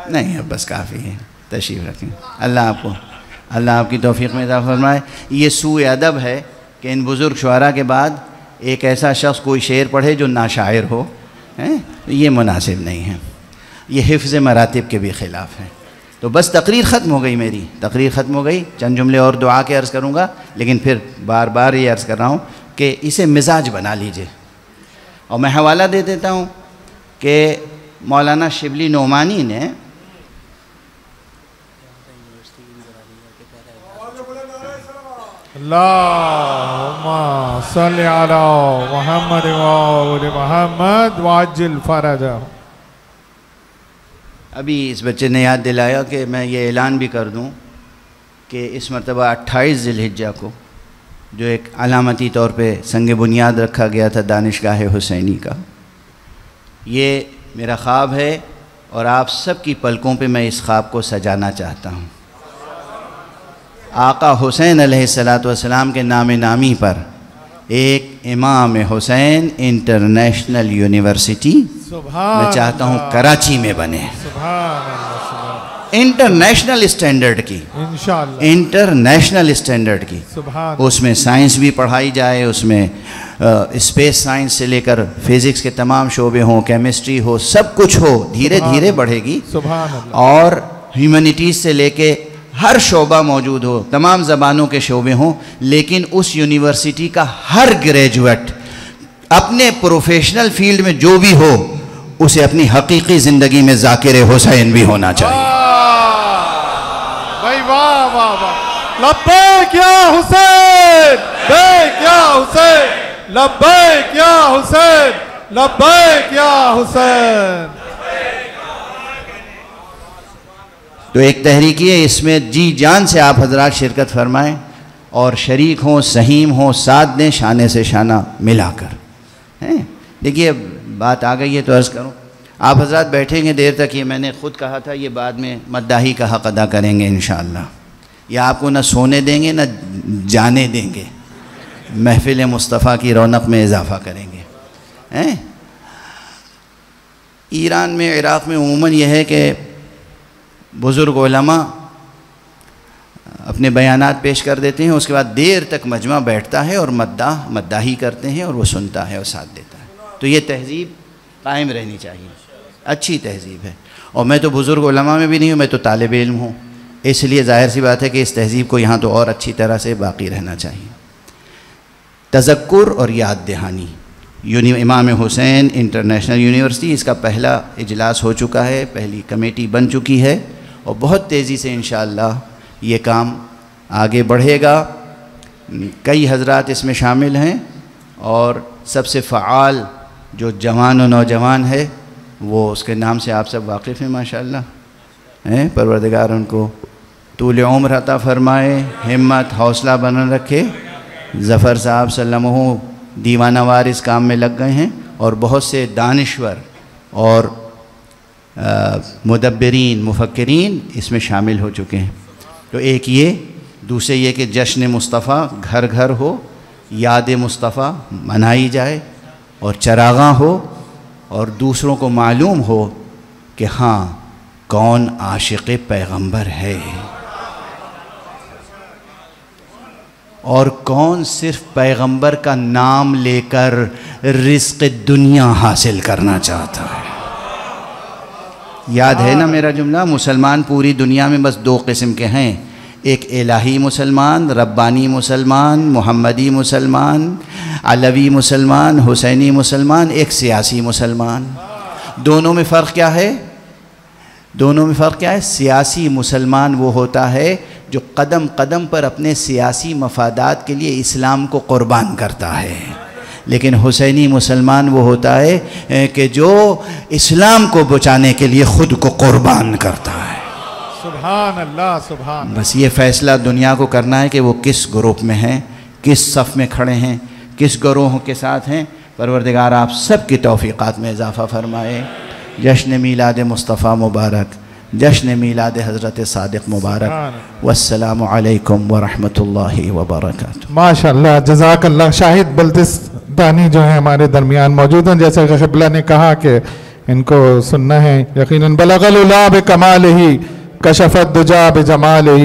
A: نہیں، اب بس کافی ہے، تشریف رکھیں۔ اللہ آپ کی توفیق میں اضافہ فرمائے۔ یہ سوء ادب ہے کہ ان بزرگ شعراء کے بعد ایک ایسا شخص کوئی شعر پڑھے جو ناشاعر ہو، یہ مناسب نہیں ہے، یہ حفظ مراتب کے بھی خلاف ہے۔ تو بس تقریر ختم ہو گئی، میری تقریر ختم ہو گئی، چند جملے اور دعا کے عرض کروں گا، لیکن پھر بار بار یہ عرض کر رہا ہوں کہ اسے مزاج بنا لیجئے۔ اور میں حوالہ دے دیتا ہوں کہ مولانا شبلی نعمانی نے
B: اللہم صلی علی محمد وآل محمد وعجل فرجہ۔
A: ابھی اس بچے نے یاد دلایا کہ میں یہ اعلان بھی کر دوں کہ اس مرتبہ 28 ذی الحجہ کو جو ایک علامتی طور پہ سنگ بنیاد رکھا گیا تھا دانشگاہ حسینی کا، یہ میرا خواب ہے، اور آپ سب کی پلکوں پہ میں اس خواب کو سجانا چاہتا ہوں۔ آقا حسین علیہ السلام کے نام نامی پر ایک امام حسین انٹرنیشنل یونیورسٹی میں چاہتا ہوں کراچی میں بنے، انٹرنیشنل اسٹینڈرڈ کی، انٹرنیشنل اسٹینڈرڈ کی۔ اس میں سائنس بھی پڑھائی جائے، اس میں اسپیس سائنس سے لے کر فزکس کے تمام شعبے ہوں، کیمسٹری ہو، سب کچھ ہو، دھیرے دھیرے بڑھے گی، اور ہیومینٹیز سے لے کے ہر شعبہ موجود ہو، تمام زبانوں کے شعبے ہوں، لیکن اس یونیورسٹی کا ہر گریجویٹ اپنے پروفیشنل فیلڈ میں جو بھی ہو، اسے اپنی حقیقی زندگی میں ذاکر حسین بھی ہونا چاہیے۔
B: بھائی واہ واہ واہ، لبیک یا حسین، بیک یا حسین، لبیک یا حسین، لبیک یا حسین۔
A: تو ایک تحریکی ہے، اس میں جی جان سے آپ حضرات شرکت فرمائیں اور شریک ہوں، سہیم ہوں، ساتھ دیں، شانے سے شانہ ملا کر۔ دیکھیے بات آ گئی ہے تو عرض کروں، آپ حضرات بیٹھیں گے دیر تک، یہ میں نے خود کہا تھا، یہ بعد میں مداحی کا حق ادا کریں گے انشاءاللہ، یہ آپ کو نہ سونے دیں گے نہ جانے دیں گے، محفل مصطفیٰ کی رونق میں اضافہ کریں گے۔ ایران میں، عراق میں عموماً یہ ہے کہ بزرگ علماء اپنے بیانات پیش کر دیتے ہیں، اس کے بعد دیر تک مجمع بیٹھتا ہے اور مداحی کرتے ہیں، اور وہ سنتا ہے اور ساتھ دیتا ہے۔ تو یہ تہذیب قائم رہنی چاہیے، اچھی تہذیب ہے، اور میں تو بزرگ علماء میں بھی نہیں ہوں، میں تو طالب علم ہوں، اس لیے ظاہر سی بات ہے کہ اس تہذیب کو یہاں تو اور اچھی طرح سے باقی رہنا چاہیے۔ تذکر اور یاد دہانی، امام حسین انٹرنیشنل یونیورسٹی، اس کا پہلا اجلاس ہو چکا ہے، پہلی کمیٹی بن چکی ہے، اور بہت تیزی سے انشاءاللہ یہ کام آگے بڑھے گا۔ کئی حضرات اس میں شامل ہیں، اور سب سے فعال جو جوان و نوجوان ہے وہ اس کے نام سے آپ سب واقف ہیں ماشاءاللہ۔ پروردگار ان کو طول عمر عطا فرمائے، ہمت حوصلہ بنا رکھے، ظفر صاحب سلمہ دیوانہ وار اس کام میں لگ گئے ہیں، اور بہت سے دانشور اور مدبرین مفکرین اس میں شامل ہو چکے ہیں۔ تو ایک یہ، دوسرے یہ کہ جشن مصطفیٰ گھر گھر ہو، یاد مصطفیٰ منائی جائے، اور چراغاں ہو، اور دوسروں کو معلوم ہو کہ ہاں کون عاشق پیغمبر ہے اور کون صرف پیغمبر کا نام لے کر رزق دنیا حاصل کرنا چاہتا ہے۔ یاد ہے نا میرا جملہ؟ مسلمان پوری دنیا میں بس دو قسم کے ہیں، ایک الہی مسلمان، ربانی مسلمان، محمدی مسلمان، علوی مسلمان، حسینی مسلمان، ایک سیاسی مسلمان۔ دونوں میں فرق کیا ہے؟ دونوں میں فرق کیا ہے؟ سیاسی مسلمان وہ ہوتا ہے جو قدم قدم پر اپنے سیاسی مفادات کے لیے اسلام کو قربان کرتا ہے، لیکن حسینی مسلمان وہ ہوتا ہے کہ جو اسلام کو بچانے کے لیے خود کو قربان کرتا ہے۔
B: سبحان اللہ، سبحان۔
A: بس یہ فیصلہ دنیا کو کرنا ہے کہ وہ کس گروپ میں ہیں، کس صف میں کھڑے ہیں، کس گروہوں کے ساتھ ہیں۔ پروردگار آپ سب کی توفیقات میں اضافہ فرمائے۔ جشن میلاد مصطفیٰ مبارک، جشن میلاد حضرت صادق مبارک۔ والسلام علیکم ورحمۃ اللہ وبرکاتہ۔
E: ماشاءاللہ، جزاک اللہ۔ شاہد بلتستانی جو ہیں ہمارے درمیان موجود ہیں، جیسا کہ قبلہ نے کہا کہ ان کو سننا ہے۔ یقیناً بلغ العلا بکمالہ کشف الدجا بجمالہ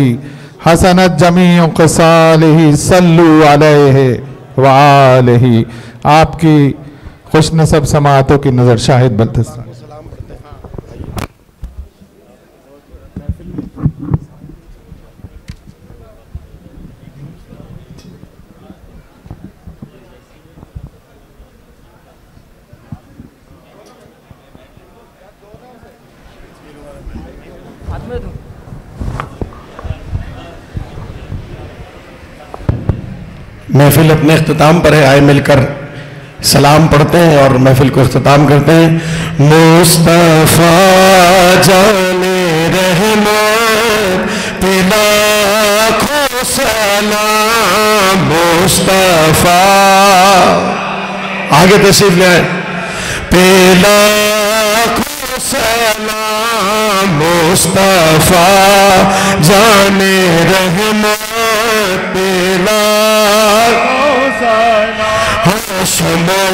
E: حسنت جمیع خصالہ صلو علیہ وآلہ۔ آپ کی خوش نصب سماعتوں کی نظر شاہد بلتستانی۔
F: محفل اپنے اختتام پر ہے، آئے مل کر سلام پڑھتے ہیں اور محفل کو اختتام کرتے ہیں۔ مصطفیٰ جانے رحمت پہ لاکھوں سلام، مصطفیٰ آگے تشریف لے آئے، پہ لاکھوں سلام، مصطفیٰ جانے رحمت پہ شمع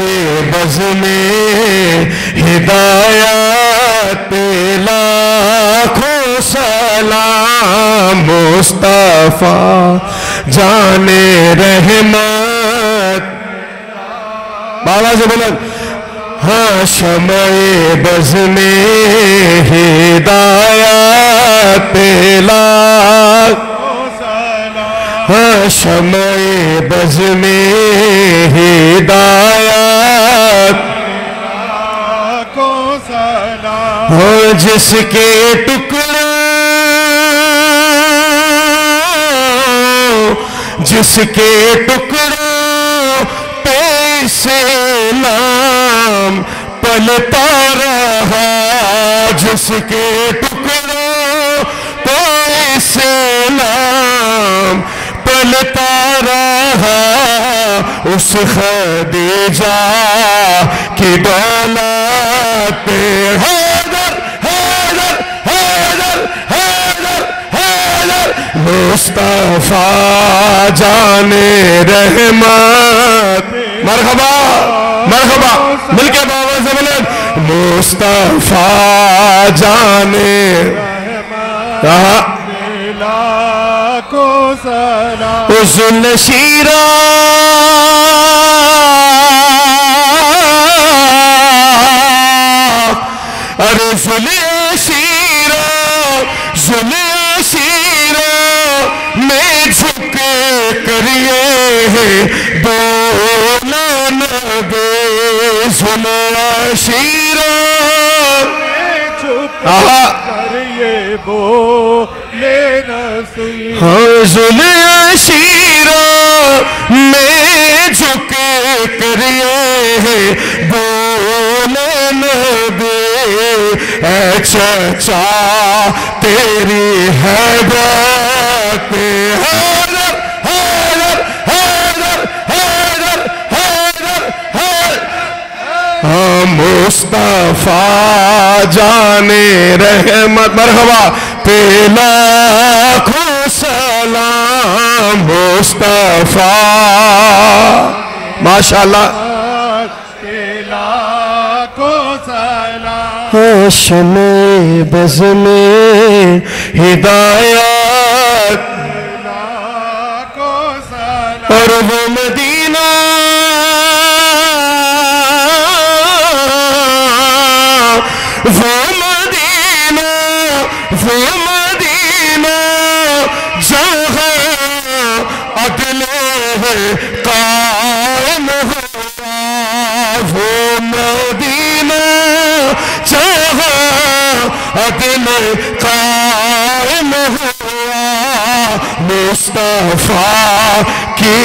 F: بز میں ہدایت پہ لاکھوں سلام، مصطفیٰ جانے رحمت۔ بالا سے بلند، ہاں شمع بز میں ہدایت پہ لاکھوں شمع بز میں ہدایت کو سلام، جس کے ٹکڑوں پہ اسلام پلتا رہا، جس کے ٹکڑوں پہ اسلام پلتا رہا، اس خدیجہ کی دولت پہ حیدر حیدر حیدر حیدر حیدر، مصطفیٰ جانے رحمت۔ مرحبا مرحبا، مل کے بابا سے بلند، مصطفیٰ جانے رحمت کو سلام۔ ذل شیرہ ارے ذل شیرہ میں جھک کریے بولن دے، ذل شیرہ کریے بولے نصیب، ہاں ذل شیرہ میں جھک کریے بولن دے، اے چچا تیری حیدر پہ حیدر حیدر حیدر مصطفیٰ جانے رحمت مرحبا پہ لاکھوں سلام مصطفیٰ ماشاءاللہ شمع بز میں ہدایت اور وہ مدینہ جہاں عدل قائم ہوا وہ مدینہ جہاں عدل قائم ہوا مصطفیٰ کی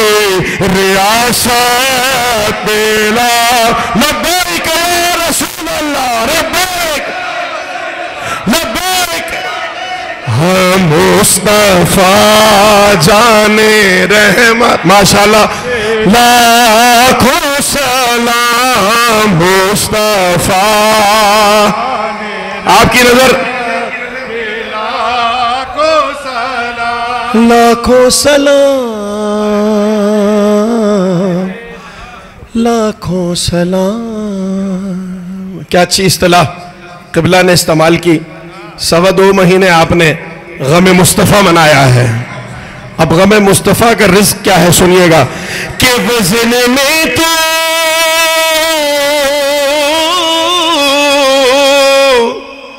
F: ریاست دلا لبیک یا رسول اللہ لبیک لبیک مصطفیٰ جانے رحمت ماشاءاللہ لاکھوں سلام مصطفیٰ آپ کی نظر لاکھوں سلام لاکھوں سلام کیا اچھی اصطلاح قبلہ نے استعمال کی 2.25 مہینے آپ نے غم مصطفیٰ منایا ہے اب غم مصطفیٰ کا رزق کیا ہے سنیے گا کہ وزن میں تو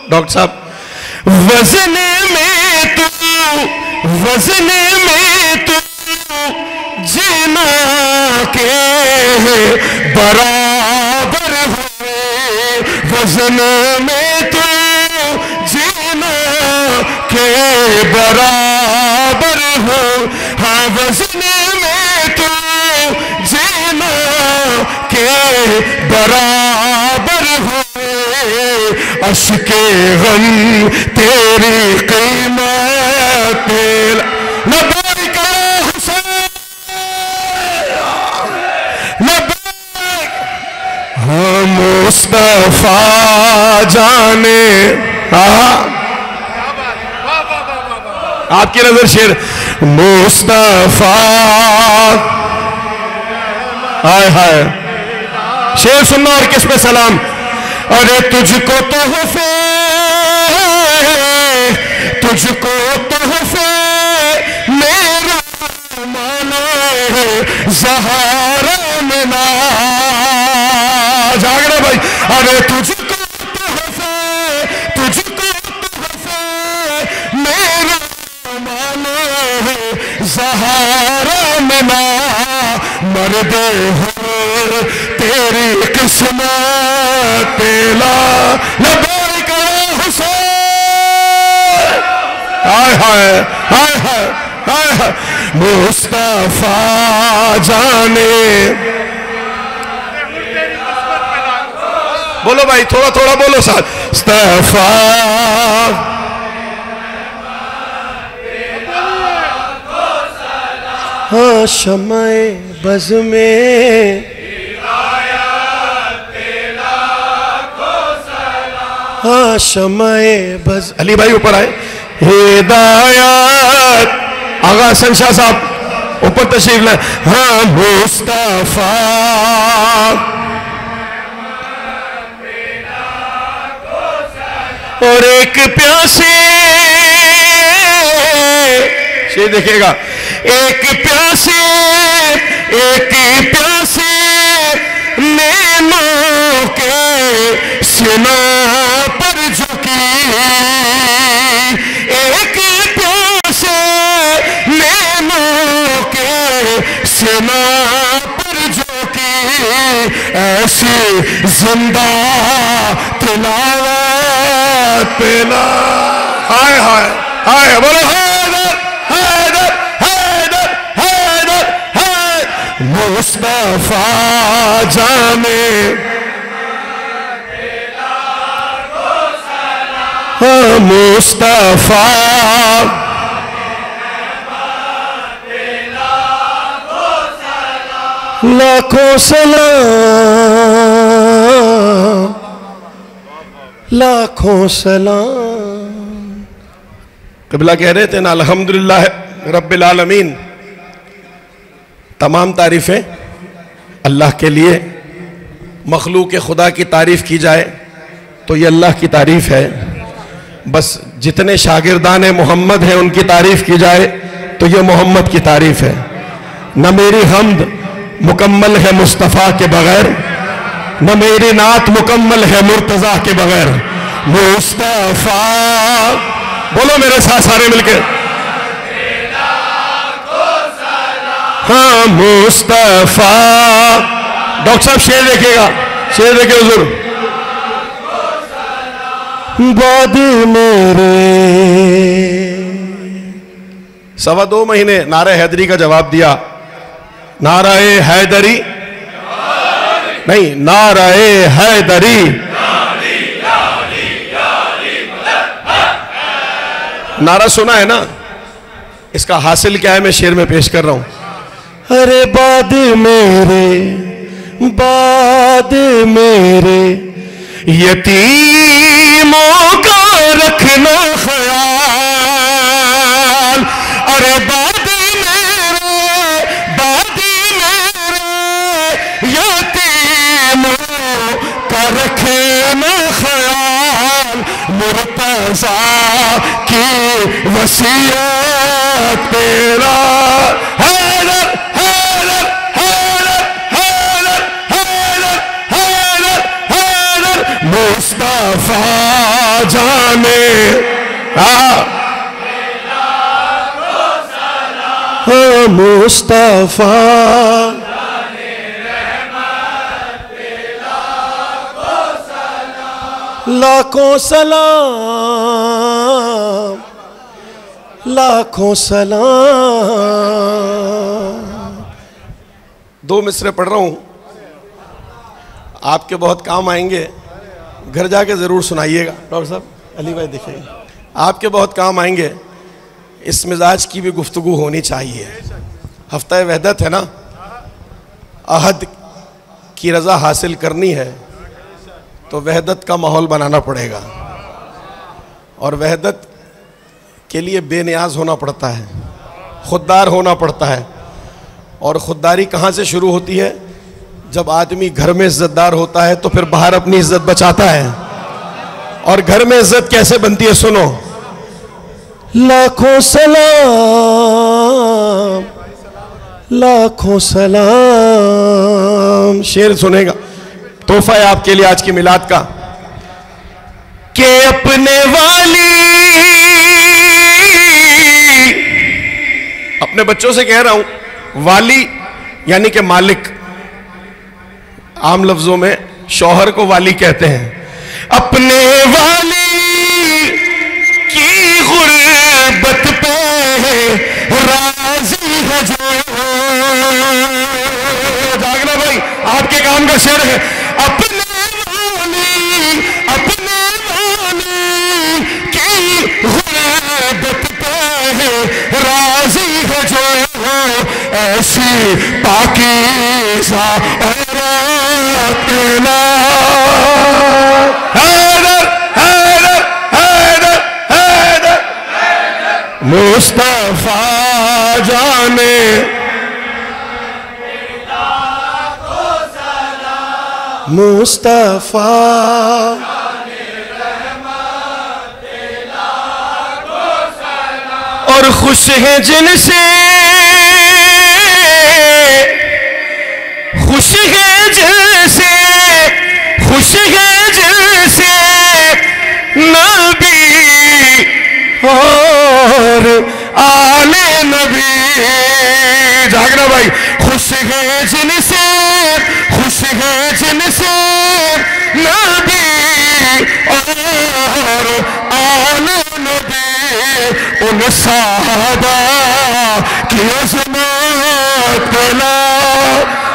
F: ڈاکٹر صاحب وزن میں تو جنا کے برابر ہوئے وزن میں تو جنا کے برابر ہو ہاں وزن میں تو جنا کے برابر ہوئے عشق غم تیری قیمت لبیک یا حسین لبیک ہاں مصطفیٰ جانے آپ کی نظر شیر مصطفیٰ ہائے ہائے شیر سننا اور کس پہ سلام ارے تجھ کو تحفے میرا مانا زہارا منا جاگ رہے بھائی ارے تجھ کو تحفے میرا مانا زہارا منا مرد ہر تیری قسمت تیلا لبیک یا حسین ہائے ہائے ہائے ہائے ہائے ہائے مصطفیٰ جانے بولو بھائی تھوڑا تھوڑا بولو ساتھ مصطفیٰ ہاں شمع بز میں ہاں شمع بز علی بھائی اوپر آئے ہدایت آغا حسن شاہ صاحب اوپر تشریف لائے ہاں مصطفیٰ اور ایک پیاسے یہ دیکھے گا ایک پیاسے نینوں کے سنا پر جھکی ایک پیاسے نینوں کے سنا پر جھکی ایسی زندہ تلاوت پلا ہائے ہائے ہائے بولو مصطفیٰ جانے ہاں مصطفیٰ لاکھوں سلام لاکھوں سلام. قبلہ کہہ رہے تھے نا الحمدللہ رب العالمین. تمام تعریفیں اللہ کے لیے. مخلوق خدا کی تعریف کی جائے تو یہ اللہ کی تعریف ہے. بس جتنے شاگردان محمد ہیں ان کی تعریف کی جائے تو یہ محمد کی تعریف ہے. نہ میری حمد مکمل ہے مصطفیٰ کے بغیر، نہ میری نعت مکمل ہے مرتضیٰ کے بغیر. مصطفیٰ بولو میرے ساتھ سارے مل کے. ہاں مصطفیٰ. ڈاکٹر صاحب شعر دیکھے گا، شعر دیکھے حضور. بعد میرے 2.25 مہینے نعرہ حیدری کا جواب دیا. نعرہ حیدری نہیں، نعرہ حیدری. نعرہ سنا ہے نا، اس کا حاصل کیا ہے میں شعر میں پیش کر رہا ہوں. ارے بعد میرے یتیموں کا رکھنا خیال. ارے بعد میرے یتیموں کا رکھنا خیال. مرتضیٰ کی وصیت تیرا حیدر حیدر حیدر حیدر حیدر حیدر حیدر. مصطفیٰ جانے مصطفیٰ لاکھوں سلام لاکھوں سلام. 2 مصرے پڑھ رہا ہوں، آپ کے بہت کام آئیں گے. گھر جا کے ضرور سنائیے گا. ڈاکٹر صاحب علی بھائی دیکھیں گے، آپ کے بہت کام آئیں گے. اس مزاج کی بھی گفتگو ہونی چاہیے. ہفتہ وحدت ہے نا، عہد کی رضا حاصل کرنی ہے تو وحدت کا ماحول بنانا پڑے گا. اور وحدت کے لیے بے نیاز ہونا پڑتا ہے، خوددار ہونا پڑتا ہے. اور خودداری کہاں سے شروع ہوتی ہے؟ جب آدمی گھر میں عزت دار ہوتا ہے تو پھر باہر اپنی عزت بچاتا ہے. اور گھر میں عزت کیسے بنتی ہے سنو. لاکھوں سلام لاکھوں سلام. شعر سنے گا، تحفہ ہے آپ کے لیے آج کی میلاد کا. کہ اپنے والی، اپنے بچوں سے کہہ رہا ہوں، والی یعنی کہ مالک. عام لفظوں میں شوہر کو والی کہتے ہیں. اپنے والی کی غربت پہ راضی ہے جو. جاگنا بھائی، آپ کے کام کا شعر ہے. اپنے والی کی غربت پہ راضی ہے جو. ایسی پاکیزہ عورت ملا. حیدر حیدر حیدر حیدر مصطفیٰ جانے مصطفیٰ. اور خوش ہیں جن سے، خوش ہیں جیسے، خوش ہیں جیسے نبی اور آل نبی. جاگنا بھائی. خوش ہیں جن سے، خوش ہیں جن سے نبی اور آل نبی. ان صحابہ کی عظمت بلا.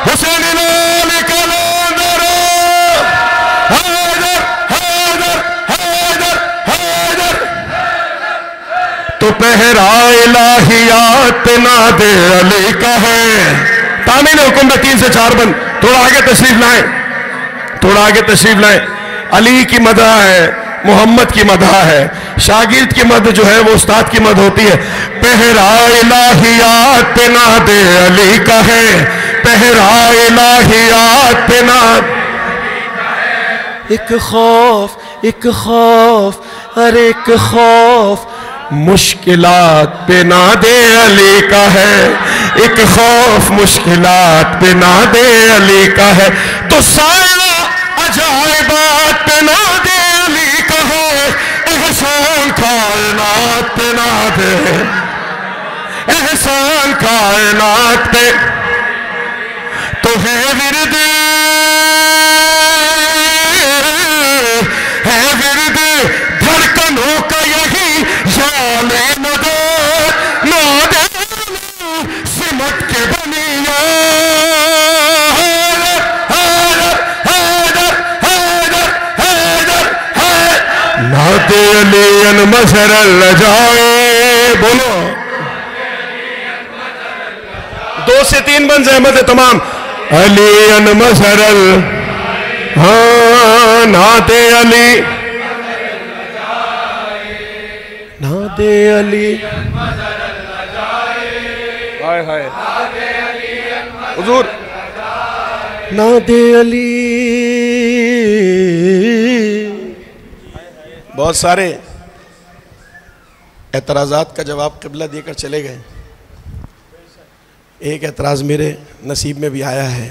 F: حسین لال کلندر حیدر حیدر حیدر حیدر. تو پہرا الہیات ناد علی کا ہے. تعمیر حکم میں 3 سے 4 بند. تھوڑا آگے تشریف لائیں، تھوڑا آگے تشریف لائیں. علی کی مدح ہے. محمد کی مدح ہے. شاگرد کی مدح جو ہے وہ استاد کی مدح ہوتی ہے. پہرا الہیات پہ ناد علی کا ہے, پہرا الہیات پہ ناد. ایک خوف ارے ایک خوف مشکلات پہ ناد علی کا ہے, ایک خوف مشکلات پہ ناد علی کا ہے. تو سارا عجائبات پہ ناد علی کا ہے, احسان کائنات پہ ناد, احسان کائنات پہ. تو ہے ورد, ہے ورد دھڑکنوں کا یہی یال مدد, ناد سمت کے بنیا. ناد علی مظہر الجائے. بولو 2 سے 3 بن زحمت ہے تمام. علی مظہر ال, ہاں ناد علی, ناد علی, ہائے ہائے حضور, ناد علی. بہت سارے اعتراضات کا جواب قبلہ دے کر چلے گئے. ایک اعتراض میرے نصیب میں بھی آیا ہے.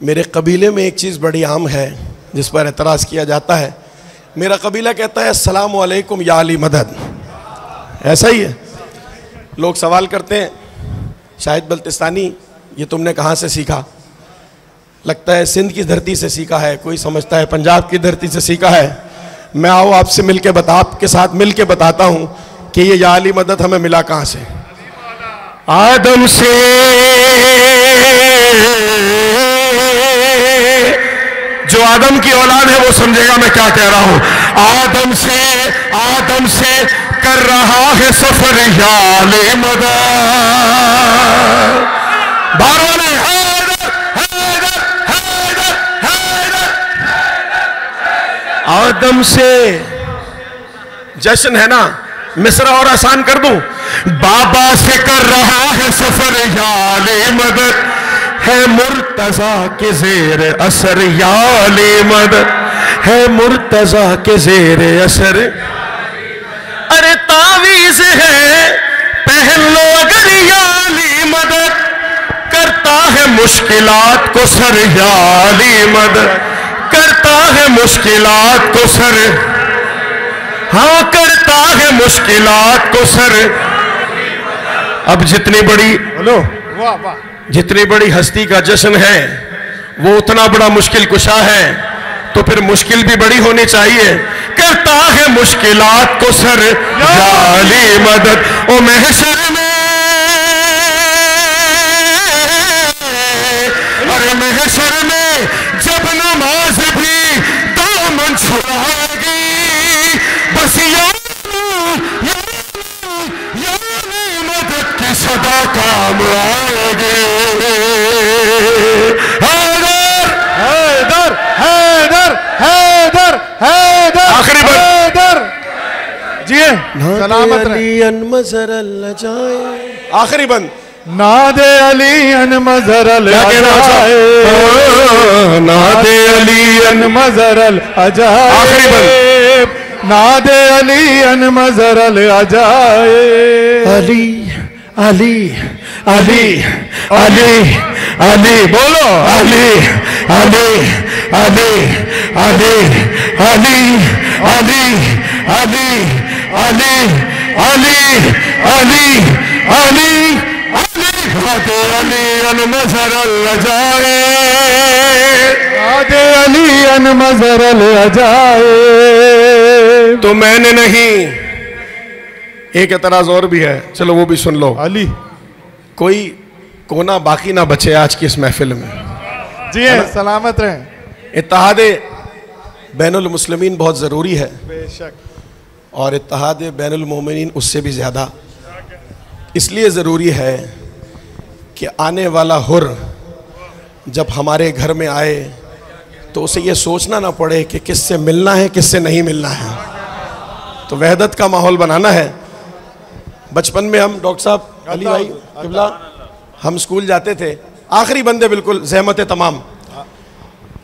F: میرے قبیلے میں ایک چیز بڑی عام ہے جس پر اعتراض کیا جاتا ہے. میرا قبیلہ کہتا ہے السلام علیکم یا علی مدد. ایسا ہی ہے. لوگ سوال کرتے ہیں شاہد بلتستانی یہ تم نے کہاں سے سیکھا؟ لگتا ہے سندھ کی دھرتی سے سیکھا ہے, کوئی سمجھتا ہے پنجاب کی دھرتی سے سیکھا ہے. میں آؤ آپ سے مل کے آپ کے ساتھ مل کے بتاتا ہوں کہ یہ یا علی مدد ہمیں ملا کہاں سے. آدم سے جو آدم کی اولاد ہے وہ سمجھے گا میں کیا کہہ رہا ہوں. آدم سے کر رہا ہے سفر یا علی مدد. باروں نے آدم سے جشن ہے نا, مصرع اور آسان کر دوں. بابا سے کر رہا ہے سفر یا علی مدد, ہے مرتضیٰ کے زیر اثر یا علی مدد, ہے مرتضیٰ کے زیر اثر. ارے تعویذ ہے پہن لو اگر یا علی مدد, کرتا ہے مشکلات کو سر یا علی مدد, کرتا ہے مشکلات کو سر, ہاں کرتا ہے مشکلات کو سر. اب جتنی بڑی ہستی کا جشن ہے وہ اتنا بڑا مشکل کشا ہے, تو پھر مشکل بھی بڑی ہونی چاہیے. کرتا ہے مشکلات کو سر یا علی مدد. او محشر میں, ارے محشر میں جب نماز بھی دامن چھڑائے گی, بس یا مدد کی صدا کام آئے گی. حیدر حیدر حیدر حیدر آخری حیدر جی سلامت رہے. مظہر اللہ جائے. آخری بند. ناد علی ان مظہر العجائے, ناد علی ان مظہر العجائے. آخری بند. ناد علی ان مظہر العجائے. علی علی علی علی علی, بولو علی علی علی علی علی علی علی علی علی علی علی علی ان مظہر العجائے, علی ان مظہر العجائے. تو میں نے نہیں, ایک اعتراض اور بھی ہے, چلو وہ بھی سن لو. علی کوئی کونا باقی نہ بچے آج کی اس محفل میں. جی سلامت رہیں. اتحاد بین المسلمین بہت ضروری ہے بے شک, اور اتحاد بین المومنین اس سے بھی زیادہ. اس لیے ضروری ہے کہ آنے والا حر جب ہمارے گھر میں آئے تو اسے یہ سوچنا نہ پڑے کہ کس سے ملنا ہے کس سے نہیں ملنا ہے. تو وحدت کا ماحول بنانا ہے. بچپن میں ہم ڈاکٹر صاحب علی بھائی قبلہ ہم اسکول جاتے تھے, آخری بندے بالکل زحمت تمام,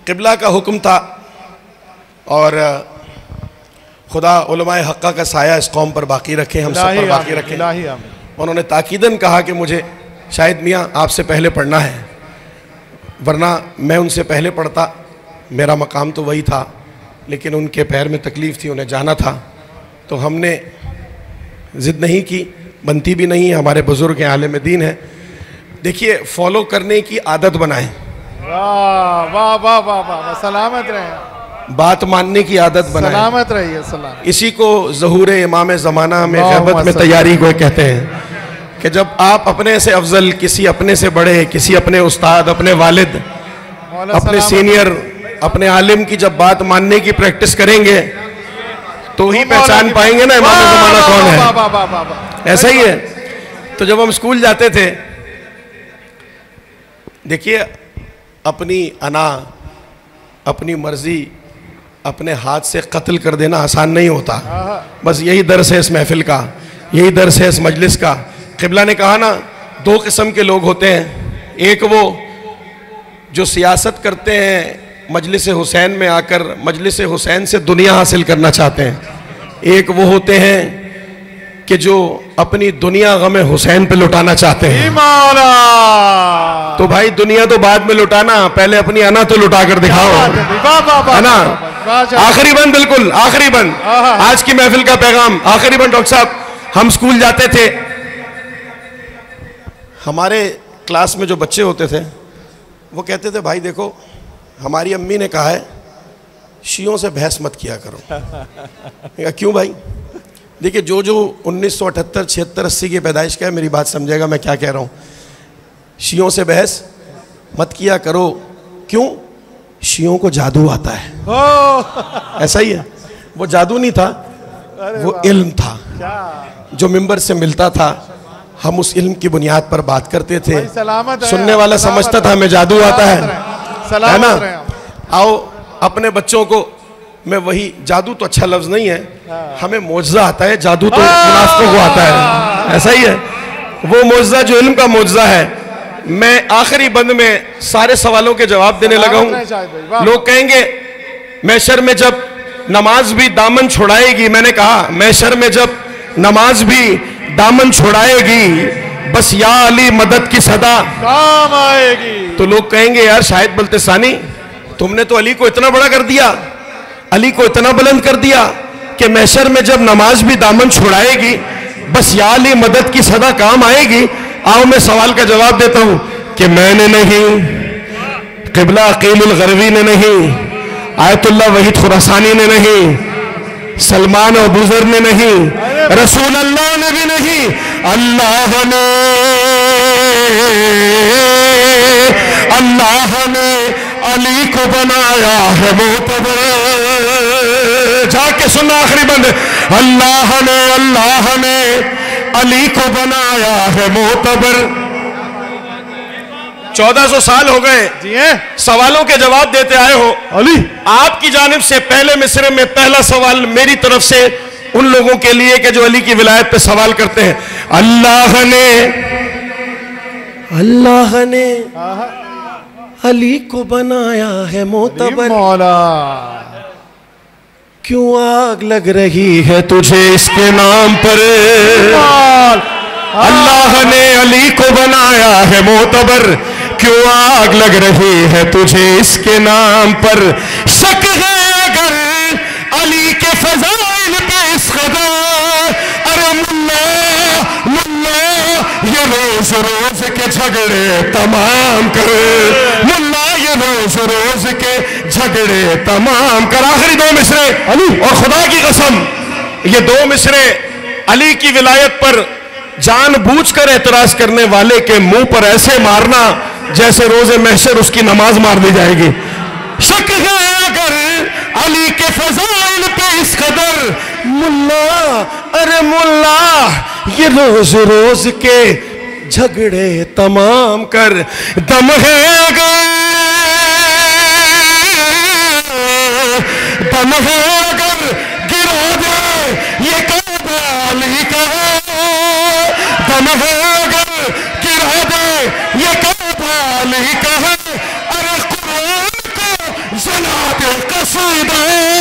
F: قبلہ کا حکم تھا اور خدا علماء حقہ کا سایہ اس قوم پر باقی رکھے, ہم سب پر باقی رکھے. انہوں نے تاکیداً کہا کہ مجھے شاہد میاں آپ سے پہلے پڑھنا ہے, ورنہ میں ان سے پہلے پڑھتا, میرا مقام تو وہی تھا, لیکن ان کے پیر میں تکلیف تھی, انہیں جانا تھا. تو ہم نے ضد نہیں کی, بنتی بھی نہیں, ہمارے بزرگ ہیں, عالم دین ہیں. دیکھیے فالو کرنے کی عادت بنائیں,
B: واہ واہ واہ واہ واہ, سلامت رہیں,
F: بات ماننے کی عادت بنائیں,
B: سلامت رہیے, سلامت.
F: اسی کو ظہور امام زمانہ میں غیبت میں تیاری کو کہتے ہیں کہ جب آپ اپنے سے افضل, کسی اپنے سے بڑے, کسی اپنے استاد, اپنے والد, اپنے سینئر, اپنے عالم کی جب بات ماننے کی پریکٹس کریں گے تو ہی پہچان پائیں گے نا امام زمانہ کون ہے. ایسا ہی ہے. تو جب ہم اسکول جاتے تھے, دیکھیے اپنی انا, اپنی مرضی, اپنے ہاتھ سے قتل کر دینا آسان نہیں ہوتا. بس یہی درس ہے اس محفل کا, یہی درس ہے اس مجلس کا. قبلہ نے کہا نا, دو قسم کے لوگ ہوتے ہیں, ایک وہ جو سیاست کرتے ہیں مجلس حسین میں آ کر مجلس حسین سے دنیا حاصل کرنا چاہتے ہیں, ایک وہ ہوتے ہیں کہ جو اپنی دنیا غم حسین پہ لٹانا چاہتے ہیں. تو بھائی دنیا تو بعد میں لٹانا, پہلے اپنی انا تو لٹا کر دکھاؤ, ہے نا. آخری بند, بالکل آخری بند, آج کی محفل کا پیغام آخری بند. ڈاکٹر صاحب ہم اسکول جاتے تھے, ہمارے کلاس میں جو بچے ہوتے تھے وہ کہتے تھے بھائی دیکھو ہماری امی نے کہا ہے شیعوں سے بحث مت کیا کرو. کیوں بھائی؟ دیکھیں جو 1978, 76, 80 کی پیدائش کا ہے میری بات سمجھے گا میں کیا کہہ رہا ہوں. شیعوں سے بحث مت کیا کرو. کیوں؟ شیعوں کو جادو آتا ہے. ایسا ہی ہے, وہ جادو نہیں تھا, وہ علم تھا جو ممبر سے ملتا تھا. ہم اس علم کی بنیاد پر بات کرتے تھے, سننے والا سمجھتا تھا ہمیں جادو آتا ہے نا. آؤ اپنے بچوں کو, میں وہی, جادو تو اچھا لفظ نہیں ہے, ہمیں معجزہ آتا ہے, جادو تو منافقوں کو آتا ہے. ایسا ہی ہے, وہ معجزہ جو علم کا معجزہ ہے. میں آخری بند میں سارے سوالوں کے جواب دینے لگا ہوں. لوگ کہیں گے محشر میں جب نماز بھی دامن چھڑائے گی, میں نے کہا محشر میں جب نماز بھی دامن چھڑائے گی, بس یا علی مدد کی صدا کام آئے گی. تو لوگ کہیں گے یار شاہد بلتستانی تم نے تو علی کو اتنا بڑا کر دیا, علی کو اتنا بلند کر دیا کہ محشر میں جب نماز بھی دامن چھڑائے گی بس یا علی مدد کی صدا کام آئے گی. آؤ میں سوال کا جواب دیتا ہوں کہ میں نے نہیں, قبلہ عقیل الغروی نے نہیں, آیت اللہ وحید خراسانی نے نہیں, سلمان و بزر نے نہیں, رسول اللہ نے بھی نہیں, اللہ نے علی کو بنایا ہے معتبر. جا کے سننا آخری بند, اللہ نے علی کو بنایا ہے معتبر. 1400 سال ہو گئے سوالوں کے جواب دیتے آئے ہو. علی آپ کی جانب سے پہلے مصرے میں پہلا سوال میری طرف سے ان لوگوں کے لیے کہ جو علی کی ولایت پہ سوال کرتے ہیں. اللہ نے علی کو بنایا ہے معتبر, کیوں آگ لگ رہی ہے تجھے اس کے نام پر. اللہ نے علی کو بنایا ہے معتبر, کیوں آگ لگ رہی ہے تجھے اس کے نام پر. شک ہے اگر علی کے فضائل پہ اس قدر, ارے ملا یہ روز کے جھگڑے تمام کر, ملا یہ روز کے جھگڑے تمام کر. آخری 2 مصرے علی, اور خدا کی قسم یہ 2 مصرے علی کی ولایت پر جان بوجھ کر اعتراض کرنے والے کے منہ پر ایسے مارنا جیسے روز محشر اس کی نماز مار دی جائے گی. شک ہے اگر علی کے فضائل پہ اس قدر, ملا ارے ملا یہ روز کے جھگڑے تمام کر. دم ہے اگر گرا دے یہ قصیدہ